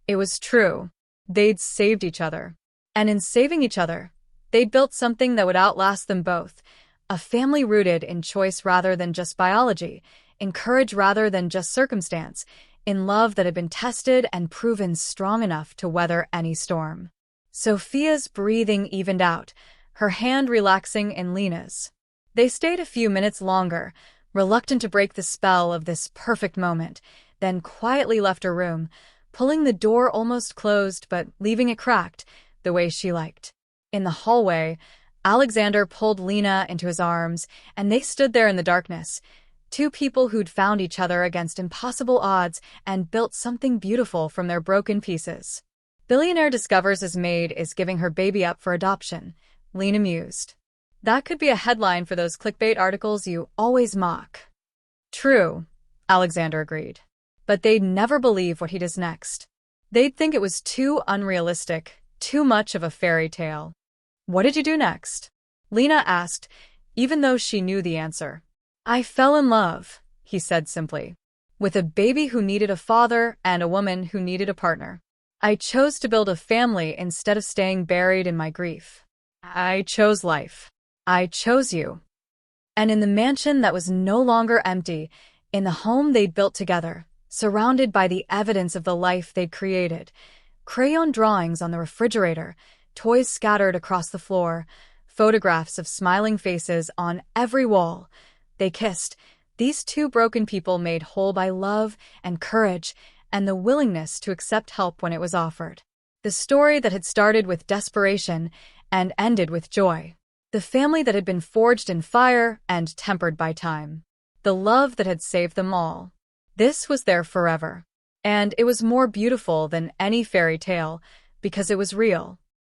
It was true. They'd saved each other. And in saving each other, they'd built something that would outlast them both. A family rooted in choice rather than just biology, in courage rather than just circumstance, in love that had been tested and proven strong enough to weather any storm. Sophia's breathing evened out, her hand relaxing in Lena's. They stayed a few minutes longer, reluctant to break the spell of this perfect moment, then quietly left her room, pulling the door almost closed but leaving it cracked, the way she liked. In the hallway, Alexander pulled Lena into his arms, and they stood there in the darkness, two people who'd found each other against impossible odds and built something beautiful from their broken pieces. Billionaire discovers his maid is giving her baby up for adoption, Lena mused. That could be a headline for those clickbait articles you always mock. True, Alexander agreed. But they'd never believe what he does next. They'd think it was too unrealistic, too much of a fairy tale. What did you do next? Lena asked, even though she knew the answer. I fell in love, he said simply, with a baby who needed a father and a woman who needed a partner. I chose to build a family instead of staying buried in my grief. I chose life. I chose you. And in the mansion that was no longer empty, in the home they'd built together, surrounded by the evidence of the life they'd created, crayon drawings on the refrigerator, toys scattered across the floor, photographs of smiling faces on every wall. They kissed, these two broken people made whole by love and courage and the willingness to accept help when it was offered. The story that had started with desperation and ended with joy. The family that had been forged in fire and tempered by time. The love that had saved them all. This was there forever. And it was more beautiful than any fairy tale because it was real.